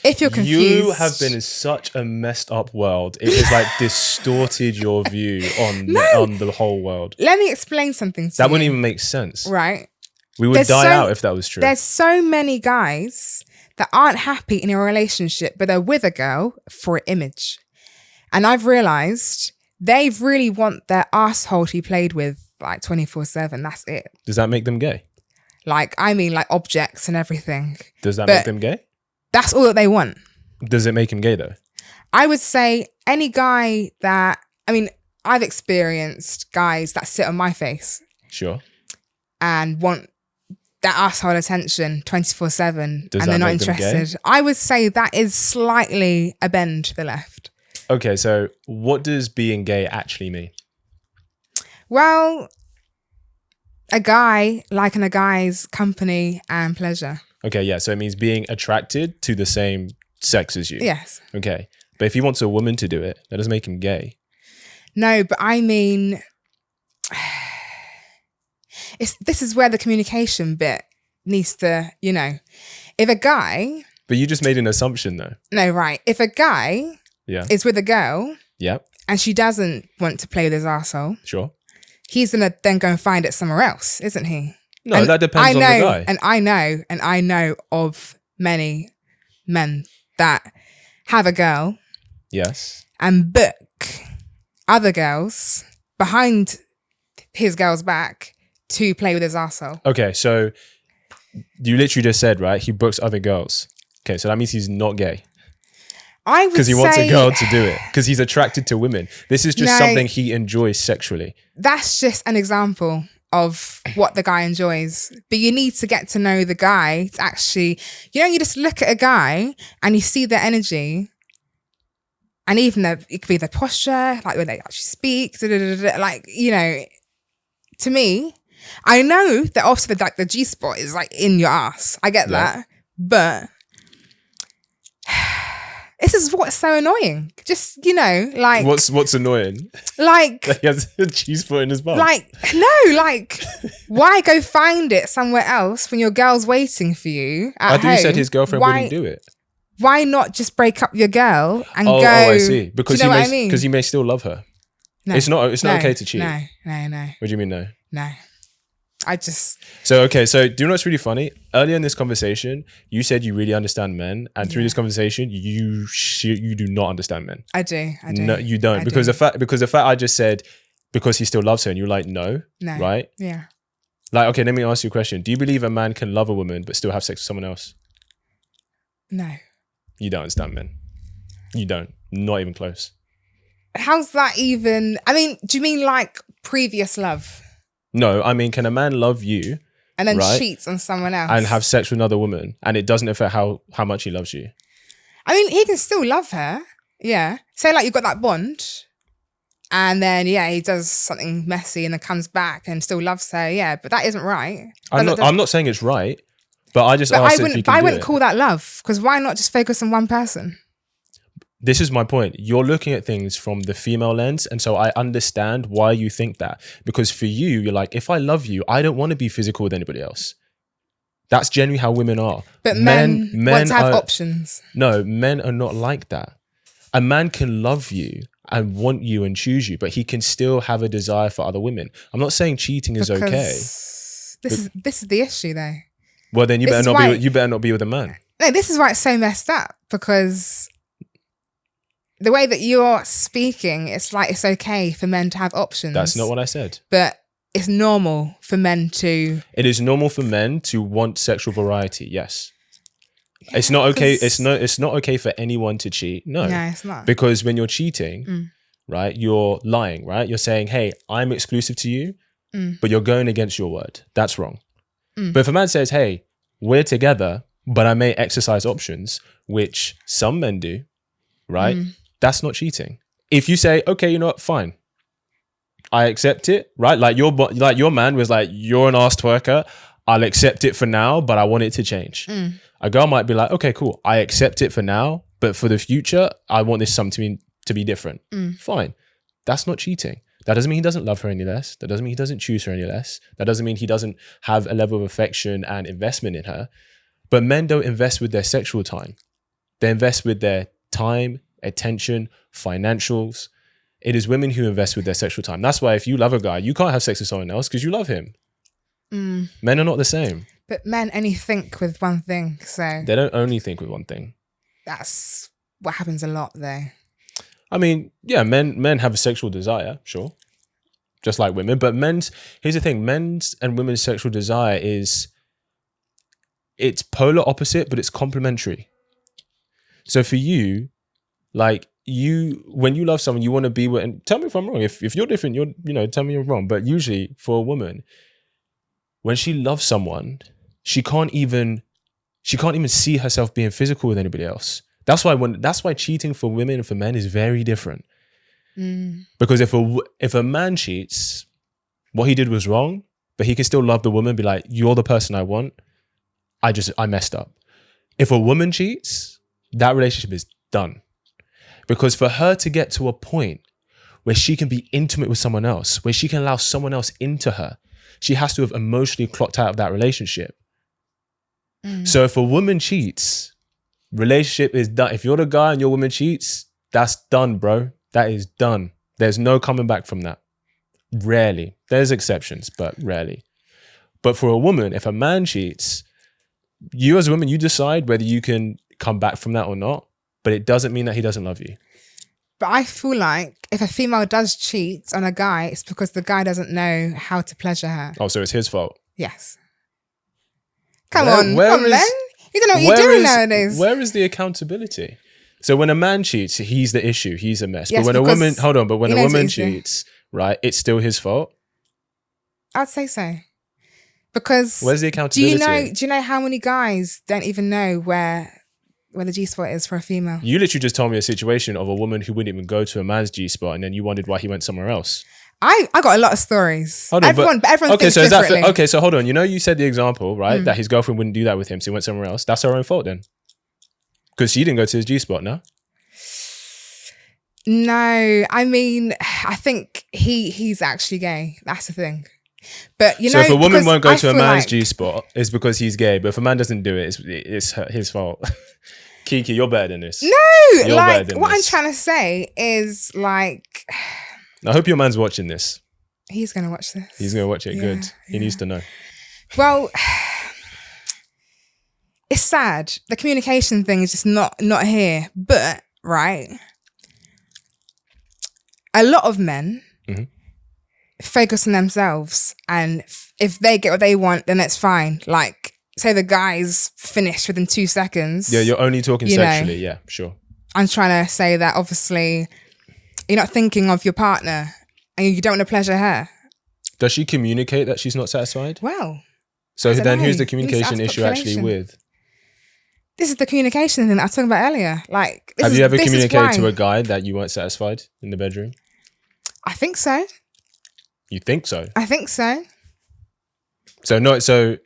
If you're confused. You have been in such a messed up world. It has like distorted your view on the whole world. Let me explain something to you. That wouldn't even make sense. Right. We would die out if that was true. There's so many guys that aren't happy in a relationship, but they're with a girl for an image. And I've realized they really want their asshole to be played with like 24/7. That's it. Does that make them gay? Like, I mean, like objects and everything. Does that make them gay? That's all that they want. Does it make him gay though? I would say any guy that, I mean, I've experienced guys that sit on my face. Sure. And want that asshole attention 24/7 and they're not interested. I would say that is slightly a bend to the left. Okay, so what does being gay actually mean? Well, a guy liking a guy's company and pleasure. Okay, yeah, so it means being attracted to the same sex as you. Yes. Okay, but if he wants a woman to do it, that doesn't make him gay. No, but I mean, this is where the communication bit needs to, you know, if a guy... But you just made an assumption though. No, right. If a guy is with a girl and she doesn't want to play with his arsehole, sure, he's going to then go and find it somewhere else, isn't he? No, and that depends on the guy. And I know of many men that have a girl. Yes. And book other girls behind his girl's back to play with his arsehole. Okay, so you literally just said, right, he books other girls. Okay, so that means he's not gay. I would say... Because he wants a girl to do it. Because he's attracted to women. This is just something he enjoys sexually. That's just an example of what the guy enjoys. But you need to get to know the guy to actually... You know, you just look at a guy and you see their energy. And even it could be their posture, like when they actually speak, like, you know, to me, I know that obviously the G-spot is like in your ass. I get that. But this is what's so annoying. Just, you know, like... What's annoying? Like... He has a G-spot in his butt. Like, no, like, why go find it somewhere else when your girl's waiting for you at home? I thought you said his girlfriend wouldn't do it. Why not just break up your girl and go... Oh, I see. Because do you know what I mean? Because you may still love her. No. It's not okay to cheat. No. What do you mean no? No. I just... So, okay, so do you know what's really funny? Earlier in this conversation, you said you really understand men. And through this conversation, you do not understand men. I do. No, you don't. Because the fact I just said, because he still loves her, and you're like, no. Right? Yeah. Like, okay, let me ask you a question. Do you believe a man can love a woman but still have sex with someone else? No. You don't understand men. You don't. Not even close. How's that even... I mean, do you mean like previous love? No, I mean, can a man love you and then cheats on someone else and have sex with another woman and it doesn't affect how much he loves you? I mean, he can still love her. Yeah. Say like you've got that bond and then, he does something messy and then comes back and still loves her. Yeah, but that isn't right. I'm not saying it's right, but I just asked if you can I wouldn't call that love, because why not just focus on one person? This is my point. You're looking at things from the female lens. And so I understand why you think that. Because for you, you're like, if I love you, I don't want to be physical with anybody else. That's generally how women are. But men want to have options. No, men are not like that. A man can love you and want you and choose you, but he can still have a desire for other women. I'm not saying cheating is okay. This is the issue though. Well, then you better not be with a man. No, this is why it's so messed up, because the way that you're speaking, it's like it's okay for men to have options. That's not what I said. But it's normal for men to... It is normal for men to want sexual variety, yes. It's not okay. It's not okay for anyone to cheat. No, it's not. Because when you're cheating, right, you're lying, right? You're saying, hey, I'm exclusive to you, but you're going against your word. That's wrong. But if a man says, hey, we're together, but I may exercise options, which some men do, right? That's not cheating. If you say, okay, you know what, fine. I accept it, right? Like your man was like, you're an ass twerker. I'll accept it for now, but I want it to change. A girl might be like, okay, cool. I accept it for now, but for the future, I want this something to be different. Fine. That's not cheating. That doesn't mean he doesn't love her any less. That doesn't mean he doesn't choose her any less. That doesn't mean he doesn't have a level of affection and investment in her. But men don't invest with their sexual time. They invest with their time, attention, financials. It is women who invest with their sexual time. That's why if you love a guy, you can't have sex with someone else because you love him. Men are not the same. But men only think with one thing, so... They don't only think with one thing. That's what happens a lot, though. I mean, yeah, men have a sexual desire, sure. Just like women. But here's the thing, men's and women's sexual desire it's polar opposite, but it's complementary. So for you, like when you love someone, you want to be with, and tell me if I'm wrong. If you're different, tell me you're wrong. But usually for a woman, when she loves someone, she can't even see herself being physical with anybody else. That's why cheating for women and for men is very different. Because if a man cheats, what he did was wrong, but he can still love the woman, be like, you're the person I want. I messed up. If a woman cheats, that relationship is done. Because for her to get to a point where she can be intimate with someone else, where she can allow someone else into her, she has to have emotionally clocked out of that relationship. So if a woman cheats, relationship is done. If you're the guy and your woman cheats, that's done, bro. That is done. There's no coming back from that. Rarely. There's exceptions, but rarely. But for a woman, if a man cheats, you as a woman, you decide whether you can come back from that or not, but it doesn't mean that he doesn't love you. But I feel like if a female does cheat on a guy, it's because the guy doesn't know how to pleasure her. Oh, so it's his fault? Yes. Come on, Len. You don't know what you're doing nowadays. Where is the accountability? So when a man cheats, he's the issue. He's a mess. Yes, but when a woman, hold on, but when a woman cheats, right, it's still his fault? I'd say so. Because where's the accountability? Do you know how many guys don't even know where the G-spot is for a female? You literally just told me a situation of a woman who wouldn't even go to a man's G-spot, and then you wondered why he went somewhere else. I got a lot of stories. Hold on, everyone thinks so differently. Okay, so hold on. You said the example, right? That his girlfriend wouldn't do that with him, so he went somewhere else. That's her own fault then. Because she didn't go to his G-spot, no? No, I mean, I think he's actually gay. That's the thing. But so if a woman won't go to a man's G-spot, it's because he's gay. But if a man doesn't do it, it's his fault. Kiki, you're better than this. No, like what I'm trying to say is like. I hope your man's watching this. He's gonna watch this. He's gonna watch it. Yeah, good. He needs to know. Well, it's sad. The communication thing is just not here. But right, a lot of men. Focus on themselves, and if they get what they want, then it's fine. Like, say the guy's finished within 2 seconds. Yeah, you're only talking sexually. Yeah, sure. I'm trying to say that obviously you're not thinking of your partner and you don't want to pleasure her. Does she communicate that she's not satisfied? Well, so then who's the communication issue actually with? This is the communication thing that I was talking about earlier. Like, have you ever communicated to a guy that you weren't satisfied in the bedroom? I think so. You think so? I think so. So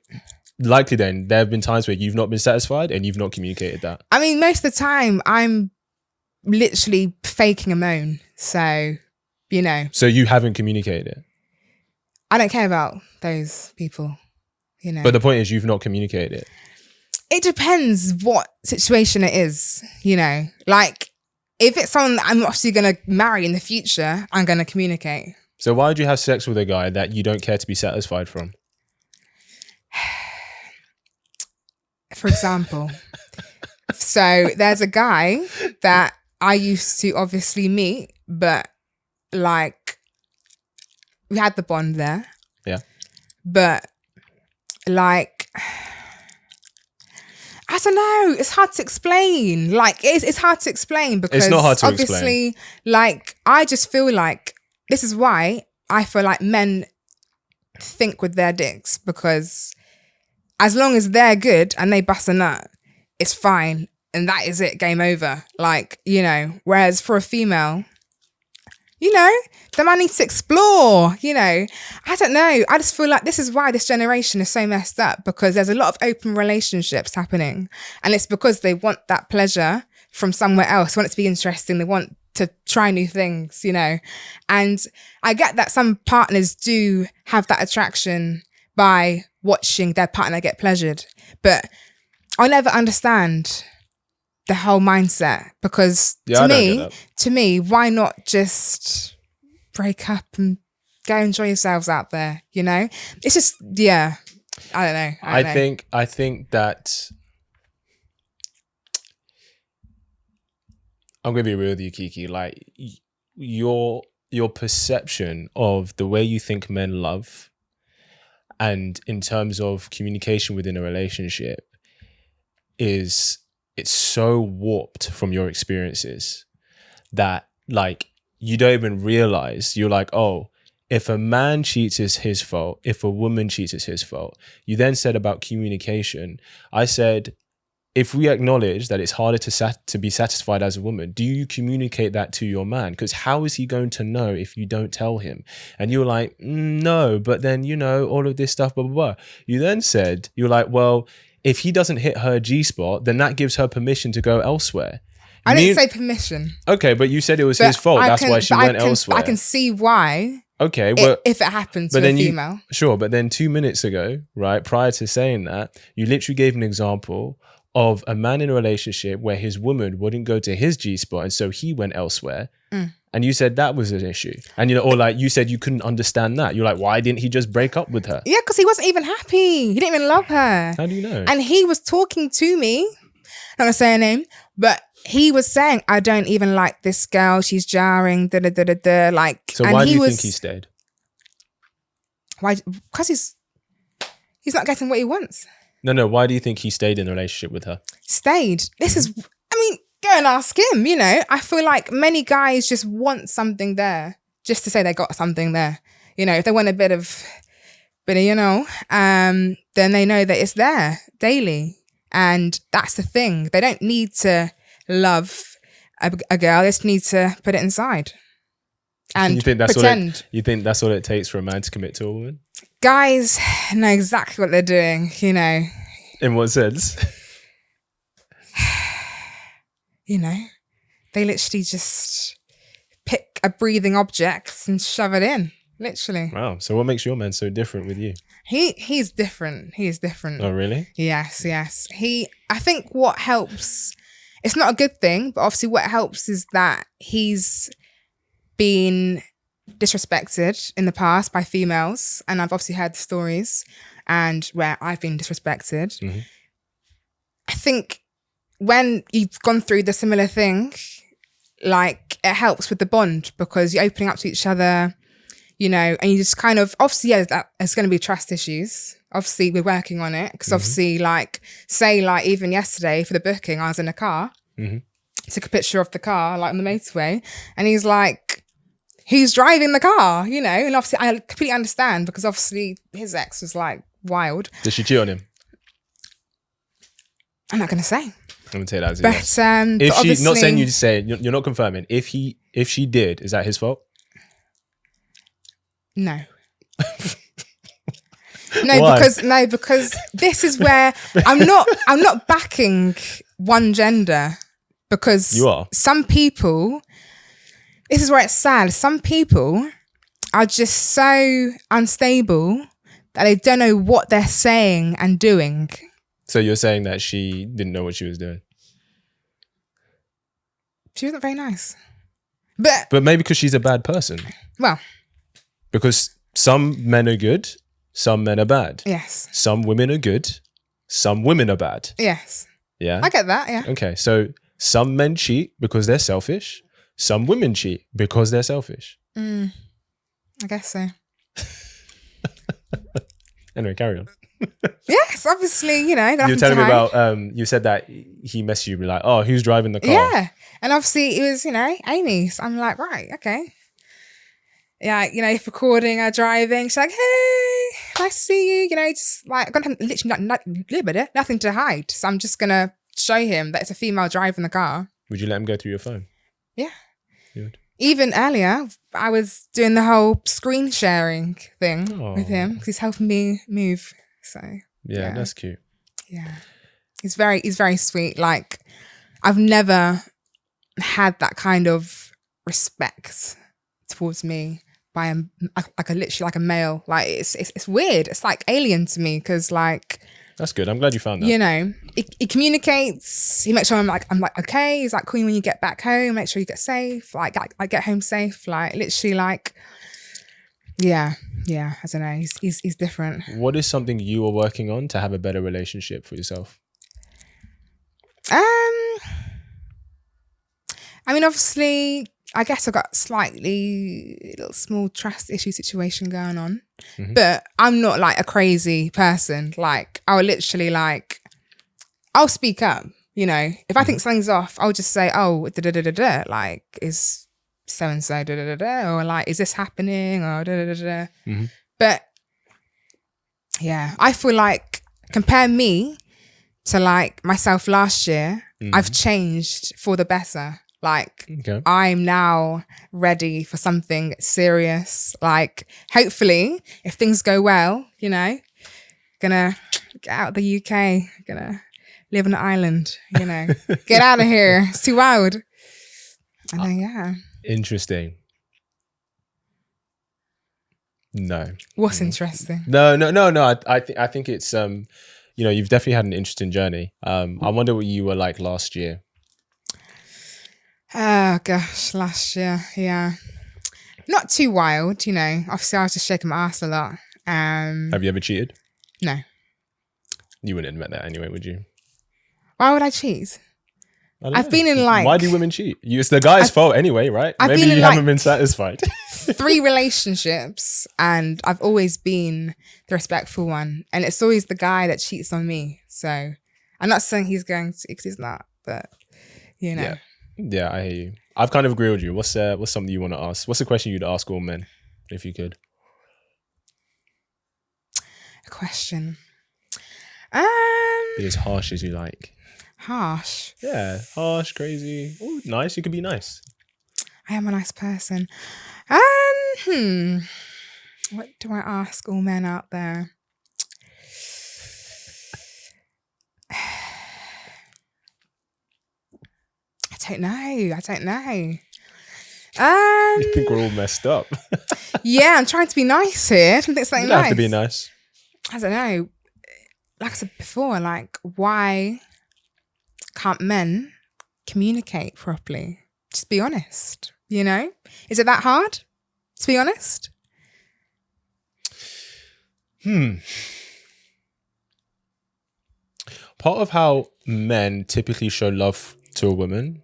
likely then there have been times where you've not been satisfied and you've not communicated that. I mean, most of the time I'm literally faking a moan. So, So you haven't communicated it? I don't care about those people, But the point is you've not communicated it. It depends what situation it is, Like, if it's someone that I'm obviously going to marry in the future, I'm going to communicate. So why would you have sex with a guy that you don't care to be satisfied from? For example, so there's a guy that I used to obviously meet, but like we had the bond there. Yeah. But like, I don't know. It's hard to explain. Like it's hard to explain because it's not hard to obviously explain. Like I just feel like this is why I feel like men think with their dicks, because as long as they're good and they bust a nut, it's fine. And that is it, game over. Like, whereas for a female, You know, the man needs to explore, you know. I don't know. I just feel like this is why this generation is so messed up, because there's a lot of open relationships happening. And it's because they want that pleasure from somewhere else. They want it to be interesting. They want to try new things, you know. And I get that some partners do have that attraction by watching their partner get pleasured. But I'll never understand the whole mindset, because to me, why not just break up and go enjoy yourselves out there? You know, it's just, I don't know. I think that I'm gonna be real with you, Kiki. Like your perception of the way you think men love, and in terms of communication within a relationship, it's so warped from your experiences that like you don't even realize. You're like, oh, if a man cheats, it's his fault. If a woman cheats, it's his fault. You then said about communication. I said, if we acknowledge that it's harder to be satisfied as a woman, do you communicate that to your man? Because how is he going to know if you don't tell him? And you're like, no, but then, you know, all of this stuff, blah, blah, blah. You then said, you're like, well, if he doesn't hit her G-spot, then that gives her permission to go elsewhere. I didn't say permission. Okay, but you said it was his fault. That's why she went elsewhere. I can see why. Okay, well, if it happened to a female. Sure, but then 2 minutes ago, right, prior to saying that, you literally gave an example of a man in a relationship where his woman wouldn't go to his G-spot, and so he went elsewhere. And you said that was an issue. And, you know, or like you said you couldn't understand that. You're like, why didn't he just break up with her? Yeah, because he wasn't even happy. He didn't even love her. How do you know? And he was talking to me. I'm not going to say her name, but he was saying, I don't even like this girl. She's jarring, like. So why do you think he stayed? Why? Because he's not getting what he wants. No. Why do you think he stayed in a relationship with her? This is, I mean, go and ask him, you know. I feel like many guys just want something there just to say they got something there. You know, if they want a bit of, you know, then they know that it's there daily. And that's the thing. They don't need to love a girl. They just need to put it inside and you think that's pretend. You think that's all it takes for a man to commit to a woman? Guys know exactly what they're doing, you know. In what sense? You know, they literally just pick a breathing object and shove it in, literally. Wow. So what makes your man so different with you? He's different. He is different. Oh, really? Yes. I think what helps, it's not a good thing, but obviously what helps is that he's been disrespected in the past by females. And I've obviously heard the stories and where I've been disrespected. Mm-hmm. I think when you've gone through the similar thing, like it helps with the bond because you're opening up to each other, you know, and you just kind of, obviously, there's going to be trust issues. Obviously, we're working on it because obviously, like, say, like, even yesterday for the booking, I was in a car, took a picture of the car, like, on the motorway, and he's like, who's driving the car, you know? And obviously, I completely understand because obviously his ex was, like, wild. Did she cheat on him? I'm not going to say. I'm going to take that as but, if she, not saying you to say, you're not confirming. If she did, is that his fault? No. because this is where I'm not backing one gender because you are. Some people, this is where it's sad. Some people are just so unstable that they don't know what they're saying and doing. So you're saying that she didn't know what she was doing? She wasn't very nice. But maybe because she's a bad person. Well. Because some men are good, some men are bad. Yes. Some women are good, some women are bad. Yes. Yeah? I get that, yeah. Okay, so some men cheat because they're selfish. Some women cheat because they're selfish. I guess so. Anyway, carry on. Yes, obviously, you know. You were telling me about, you said that he messaged you like, oh, who's driving the car? Yeah. And obviously it was, you know, Amy. So I'm like, right, okay. Yeah, you know, if recording or driving, she's like, hey, nice to see you. You know, just like, I've got literally nothing to hide. So I'm just going to show him that it's a female driving the car. Would you let him go through your phone? Yeah. You would? Even earlier, I was doing the whole screen sharing thing with him because he's helping me move. So yeah, that's cute. Yeah, he's very sweet. Like, I've never had that kind of respect towards me by literally a male. Like, it's weird. It's like alien to me because like. That's good. I'm glad you found that. You know, he communicates. He makes sure I'm like okay. He's like, Queen, when you get back home, make sure you get safe. Like I get home safe. Like literally, like, yeah. I don't know. He's different. What is something you are working on to have a better relationship for yourself? I mean, obviously, I guess I've got slightly little small trust issue situation going on, but I'm not like a crazy person. Like, I'll literally I'll speak up, you know, if I think something's off, I'll just say, oh, da-da-da-da-da, like, is so-and-so da-da-da-da, or like, is this happening, or da-da-da-da. But yeah, I feel like compare me to like myself last year, I've changed for the better. Like, I'm now ready for something serious. Like, hopefully, if things go well, you know, gonna get out of the UK, gonna live on an island, you know, get out of here. It's too wild. And then, Interesting. No. What's interesting? No. I think it's, you know, you've definitely had an interesting journey. I wonder what you were like last year. Oh gosh, last year, yeah. Not too wild, you know. Obviously, I was just shaking my ass a lot. Have you ever cheated? No. You wouldn't admit that anyway, would you? Why would I cheat? I've been in like... Why do women cheat? It's the guy's fault anyway, right? Maybe you haven't been satisfied. 3 relationships, and I've always been the respectful one. And it's always the guy that cheats on me. So I'm not saying he's going to, because he's not, but you know. Yeah, I hear you. I've kind of agreed with you. What's something you want to ask? What's a question you'd ask all men, if you could? A question. Be as harsh as you like. Harsh? Yeah, harsh, crazy. Ooh, nice. You could be nice. I am a nice person. What do I ask all men out there? I don't know. You think we're all messed up? Yeah, I'm trying to be nice here. I think it's something you don't nice. have to be nice. I don't know. Like I said before, like, why can't men communicate properly? Just be honest, you know? Is it that hard to be honest? Part of how men typically show love to a woman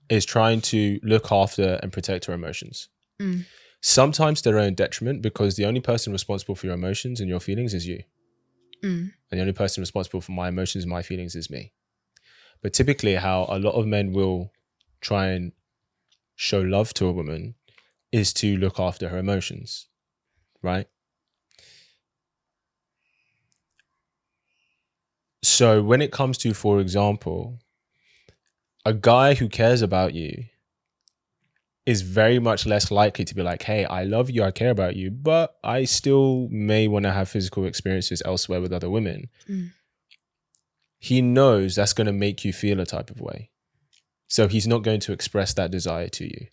is trying to look after and protect her emotions. Sometimes to their own detriment, because the only person responsible for your emotions and your feelings is you. And the only person responsible for my emotions and my feelings is me. But typically how a lot of men will try and show love to a woman is to look after her emotions, right? So when it comes to, for example, a guy who cares about you is very much less likely to be like, hey, I love you, I care about you, but I still may want to have physical experiences elsewhere with other women. He knows that's going to make you feel a type of way. So he's not going to express that desire to you.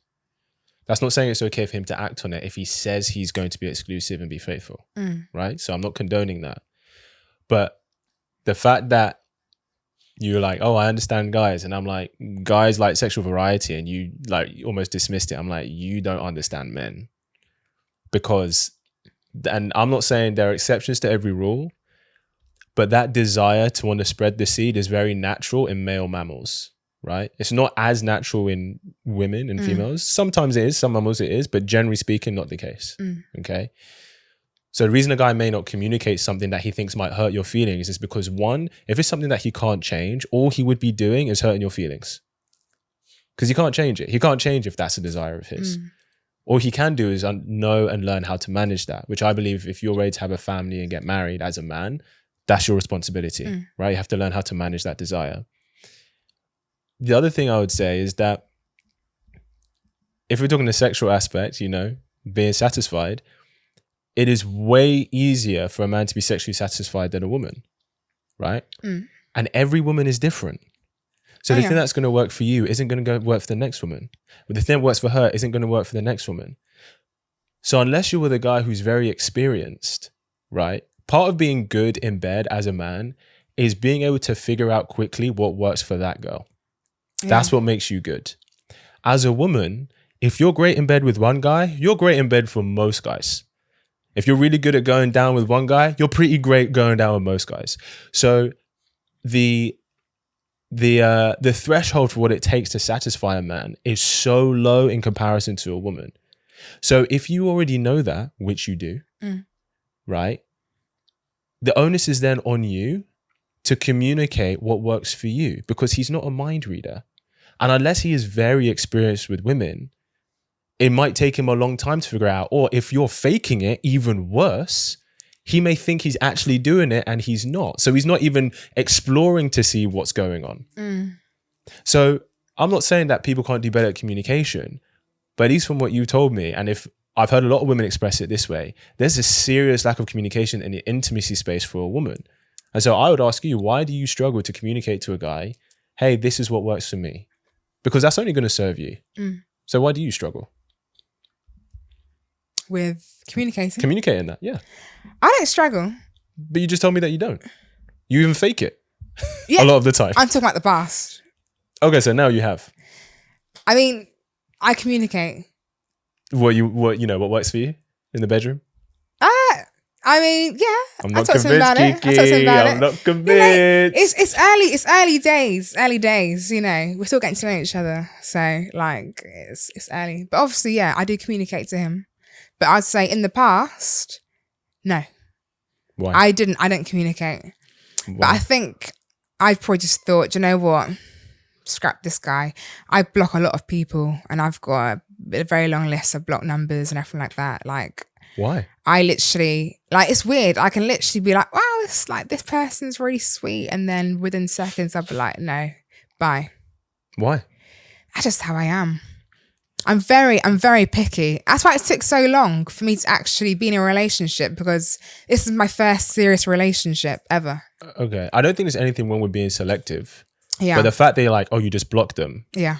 That's not saying it's okay for him to act on it if he says he's going to be exclusive and be faithful, right? So I'm not condoning that. But the fact that you're like, oh, I understand guys. And I'm like, guys like sexual variety, and you like almost dismissed it. I'm like, you don't understand men. Because, and I'm not saying there are exceptions to every rule, but that desire to want to spread the seed is very natural in male mammals, right? It's not as natural in women and females. Sometimes it is, some mammals it is, but generally speaking, not the case, okay? So the reason a guy may not communicate something that he thinks might hurt your feelings is because, one, if it's something that he can't change, all he would be doing is hurting your feelings. Because he can't change it. He can't change if that's a desire of his. All he can do is know and learn how to manage that, which I believe if you're ready to have a family and get married as a man, that's your responsibility, right? You have to learn how to manage that desire. The other thing I would say is that if we're talking the sexual aspect, you know, being satisfied, it is way easier for a man to be sexually satisfied than a woman, right? And every woman is different. So the thing that's going to work for you isn't going to work for the next woman. But the thing that works for her isn't going to work for the next woman. So unless you're with a guy who's very experienced, right? Part of being good in bed as a man is being able to figure out quickly what works for that girl. That's what makes you good. As a woman, if you're great in bed with one guy, you're great in bed for most guys. If you're really good at going down with one guy, you're pretty great going down with most guys. So the threshold for what it takes to satisfy a man is so low in comparison to a woman. So if you already know that, which you do, right? The onus is then on you to communicate what works for you, because he's not a mind reader. And unless he is very experienced with women, it might take him a long time to figure out. Or if you're faking it, even worse, he may think he's actually doing it and he's not. So he's not even exploring to see what's going on. So I'm not saying that people can't do better at communication, but at least from what you told me, and if I've heard a lot of women express it this way, there's a serious lack of communication in the intimacy space for a woman. And so I would ask you, why do you struggle to communicate to a guy, hey, this is what works for me? Because that's only going to serve you. So why do you struggle? With communicating? Communicating that, yeah. I don't struggle. But you just told me that you don't. You even fake it a lot of the time. I'm talking about the past. Okay, so now you have. I mean, I communicate. What works for you in the bedroom? I mean, yeah. I'm not convinced, Kiki. I'm not convinced. You know, it's early days, you know. We're still getting to know each other. So like it's early. But obviously, yeah, I do communicate to him. But I'd say in the past, no. Why? I don't communicate. Why? But I think I've probably just thought, do you know what? Scrap this guy. I block a lot of people and I've got a very long list of block numbers and everything like that. Like, why? I literally, like, it's weird. I can literally be like, wow, it's like, this person's really sweet. And then within seconds, I'll be like, no, bye. Why? That's just how I am. I'm very picky. That's why it took so long for me to actually be in a relationship, because this is my first serious relationship ever. Okay. I don't think there's anything wrong with being selective. Yeah. But the fact that you're like, oh, you just blocked them. Yeah.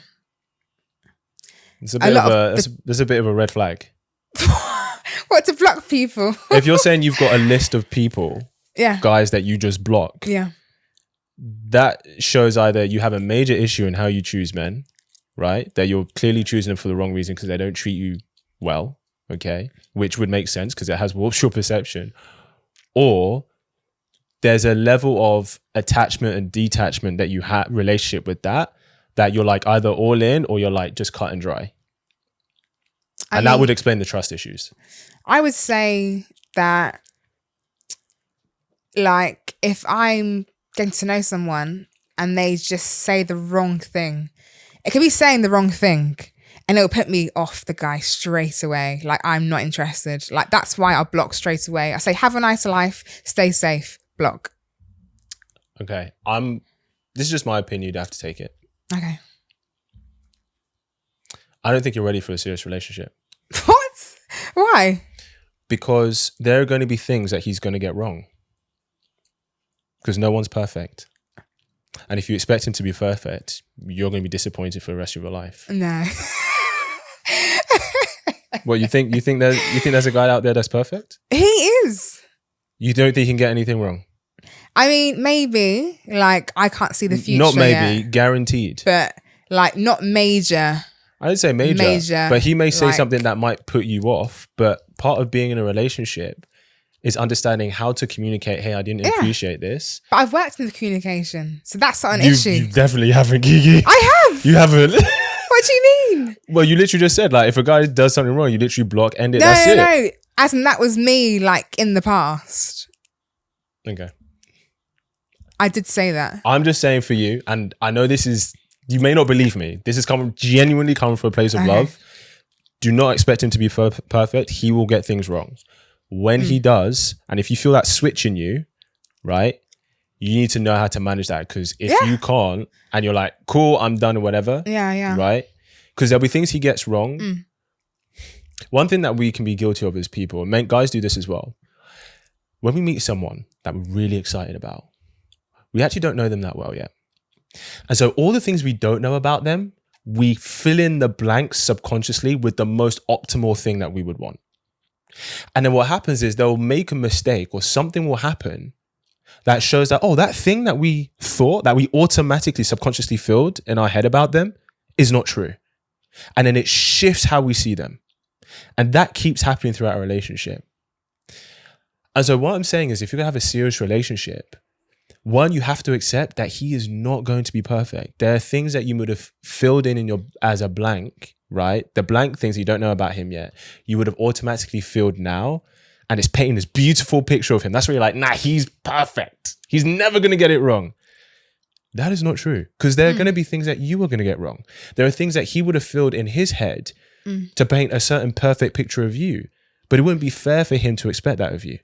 It's a bit of a red flag. What, to block people? If you're saying you've got a list of people, guys that you just block, that shows either you have a major issue in how you choose men, right? That you're clearly choosing them for the wrong reason because they don't treat you well, okay? Which would make sense because it has warped your perception. Or there's a level of attachment and detachment that you have relationship with that you're like either all in or you're like just cut and dry. And that would explain the trust issues. I would say that, like, if I'm getting to know someone and they just say the wrong thing, it could be saying the wrong thing and it'll put me off the guy straight away. Like, I'm not interested. Like, that's why I'll block straight away. I say, have a nice life, stay safe, block. Okay. This is just my opinion. You'd have to take it. Okay. I don't think you're ready for a serious relationship. What? Why? Because there are going to be things that he's going to get wrong. Because no one's perfect. And if you expect him to be perfect, you're going to be disappointed for the rest of your life. No. What, you think there's a guy out there that's perfect? He is. You don't think he can get anything wrong? I mean, maybe. Like, I can't see the future. Not maybe, yet, guaranteed. but like, not major. I didn't say major, but he may say something that might put you off. But part of being in a relationship is understanding how to communicate. Hey, I didn't appreciate this. But I've worked in the communication, so that's not an issue. You definitely haven't, Kiki. I have. You haven't. What do you mean? Well, you literally just said, like, if a guy does something wrong, you literally block, end it, that's it. No. As in, that was me, like, in the past. Okay. I did say that. I'm just saying for you, and I know this is, you may not believe me. This is genuinely coming from a place of love. Do not expect him to be perfect. He will get things wrong. When he does, and if you feel that switch in you, right, you need to know how to manage that. Because if you can't, and you're like, cool, I'm done or whatever, right, Because there'll be things he gets wrong. One thing that we can be guilty of as people, and guys do this as well. When we meet someone that we're really excited about, we actually don't know them that well yet. And so all the things we don't know about them, we fill in the blanks subconsciously with the most optimal thing that we would want. And then what happens is they'll make a mistake or something will happen that shows that, oh, that thing that we thought, that we automatically subconsciously filled in our head about them is not true. And then it shifts how we see them. And that keeps happening throughout a relationship. And so what I'm saying is if you're going to have a serious relationship, one, you have to accept that he is not going to be perfect. There are things that you would have filled in your as a blank, right? The blank things you don't know about him yet, you would have automatically filled now. And it's painting this beautiful picture of him. That's where you're like, nah, he's perfect. He's never going to get it wrong. That is not true. Because there are going to be things that you are going to get wrong. There are things that he would have filled in his head to paint a certain perfect picture of you. But it wouldn't be fair for him to expect that of you.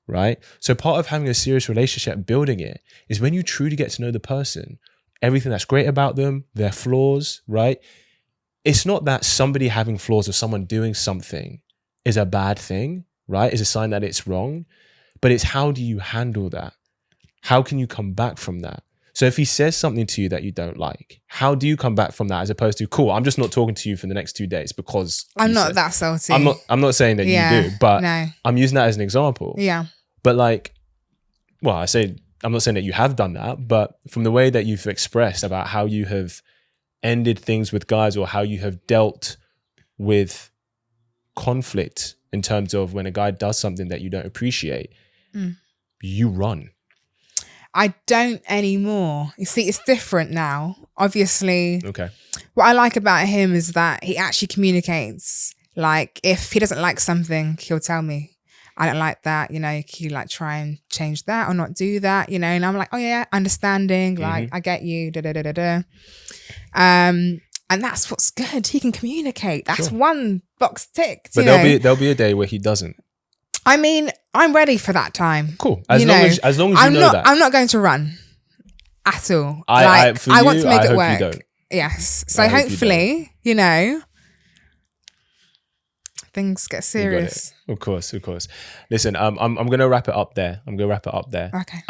Right? So part of having a serious relationship, building it, is when you truly get to know the person, everything that's great about them, their flaws, right? It's not that somebody having flaws or someone doing something is a bad thing, right? Is a sign that it's wrong. But it's how do you handle that? How can you come back from that? So if he says something to you that you don't like, how do you come back from that as opposed to, cool, I'm just not talking to you for the next 2 days because I'm not that salty. I'm not saying that you do, but I'm using that as an example. Yeah. But like, well, I'm not saying that you have done that, but from the way that you've expressed about how you have ended things with guys or how you have dealt with conflict in terms of when a guy does something that you don't appreciate, you run. I don't anymore. You see, it's different now. Obviously, okay. What I like about him is that he actually communicates. Like, if he doesn't like something, he'll tell me, I don't like that. You know, can you like try and change that or not do that? You know, and I'm like, oh yeah, understanding. Like, I get you. And that's what's good. He can communicate. That's one box ticked. But there'll be a day where he doesn't. I mean, I'm ready for that time. Cool. As long as you know that. I'm not going to run at all. I want to make it work. You don't. Yes. So hopefully, things get serious. Of course. Listen, I'm going to wrap it up there. Okay.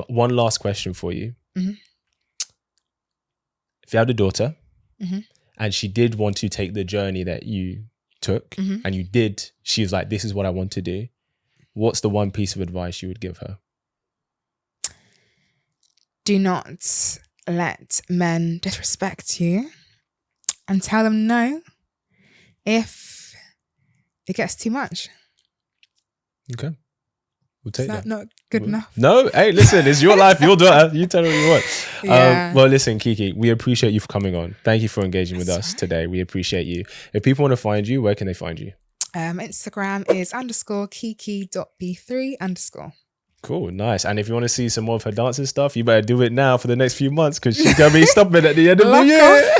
One last question for you. Mm-hmm. If you had a daughter and she did want to take the journey that you took and you did, she was like, this is what I want to do. What's the one piece of advice you would give her? Do not let men disrespect you and tell them no if it gets too much. Okay. We'll take that. Is that not good enough? No. Hey, listen, it's your life. You'll do it. You tell her what you want. Yeah. Well, listen, Kiki, we appreciate you for coming on. Thank you for engaging with us today. We appreciate you. If people want to find you, where can they find you? Instagram is _Kiki.B3_. Cool, nice. And if you want to see some more of her dancing stuff, you better do it now for the next few months because she's going to be stopping at the end of the year.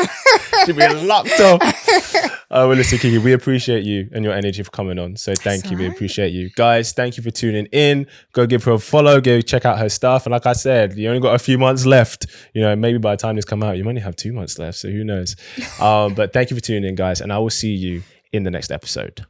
She'll be locked off. Well, listen, Kiki, we appreciate you and your energy for coming on. So thank you. We appreciate you. Guys, thank you for tuning in. Go give her a follow. Go check out her stuff. And like I said, you only got a few months left. Maybe by the time this come out, you only have 2 months left. So who knows? But thank you for tuning in, guys. And I will see you in the next episode.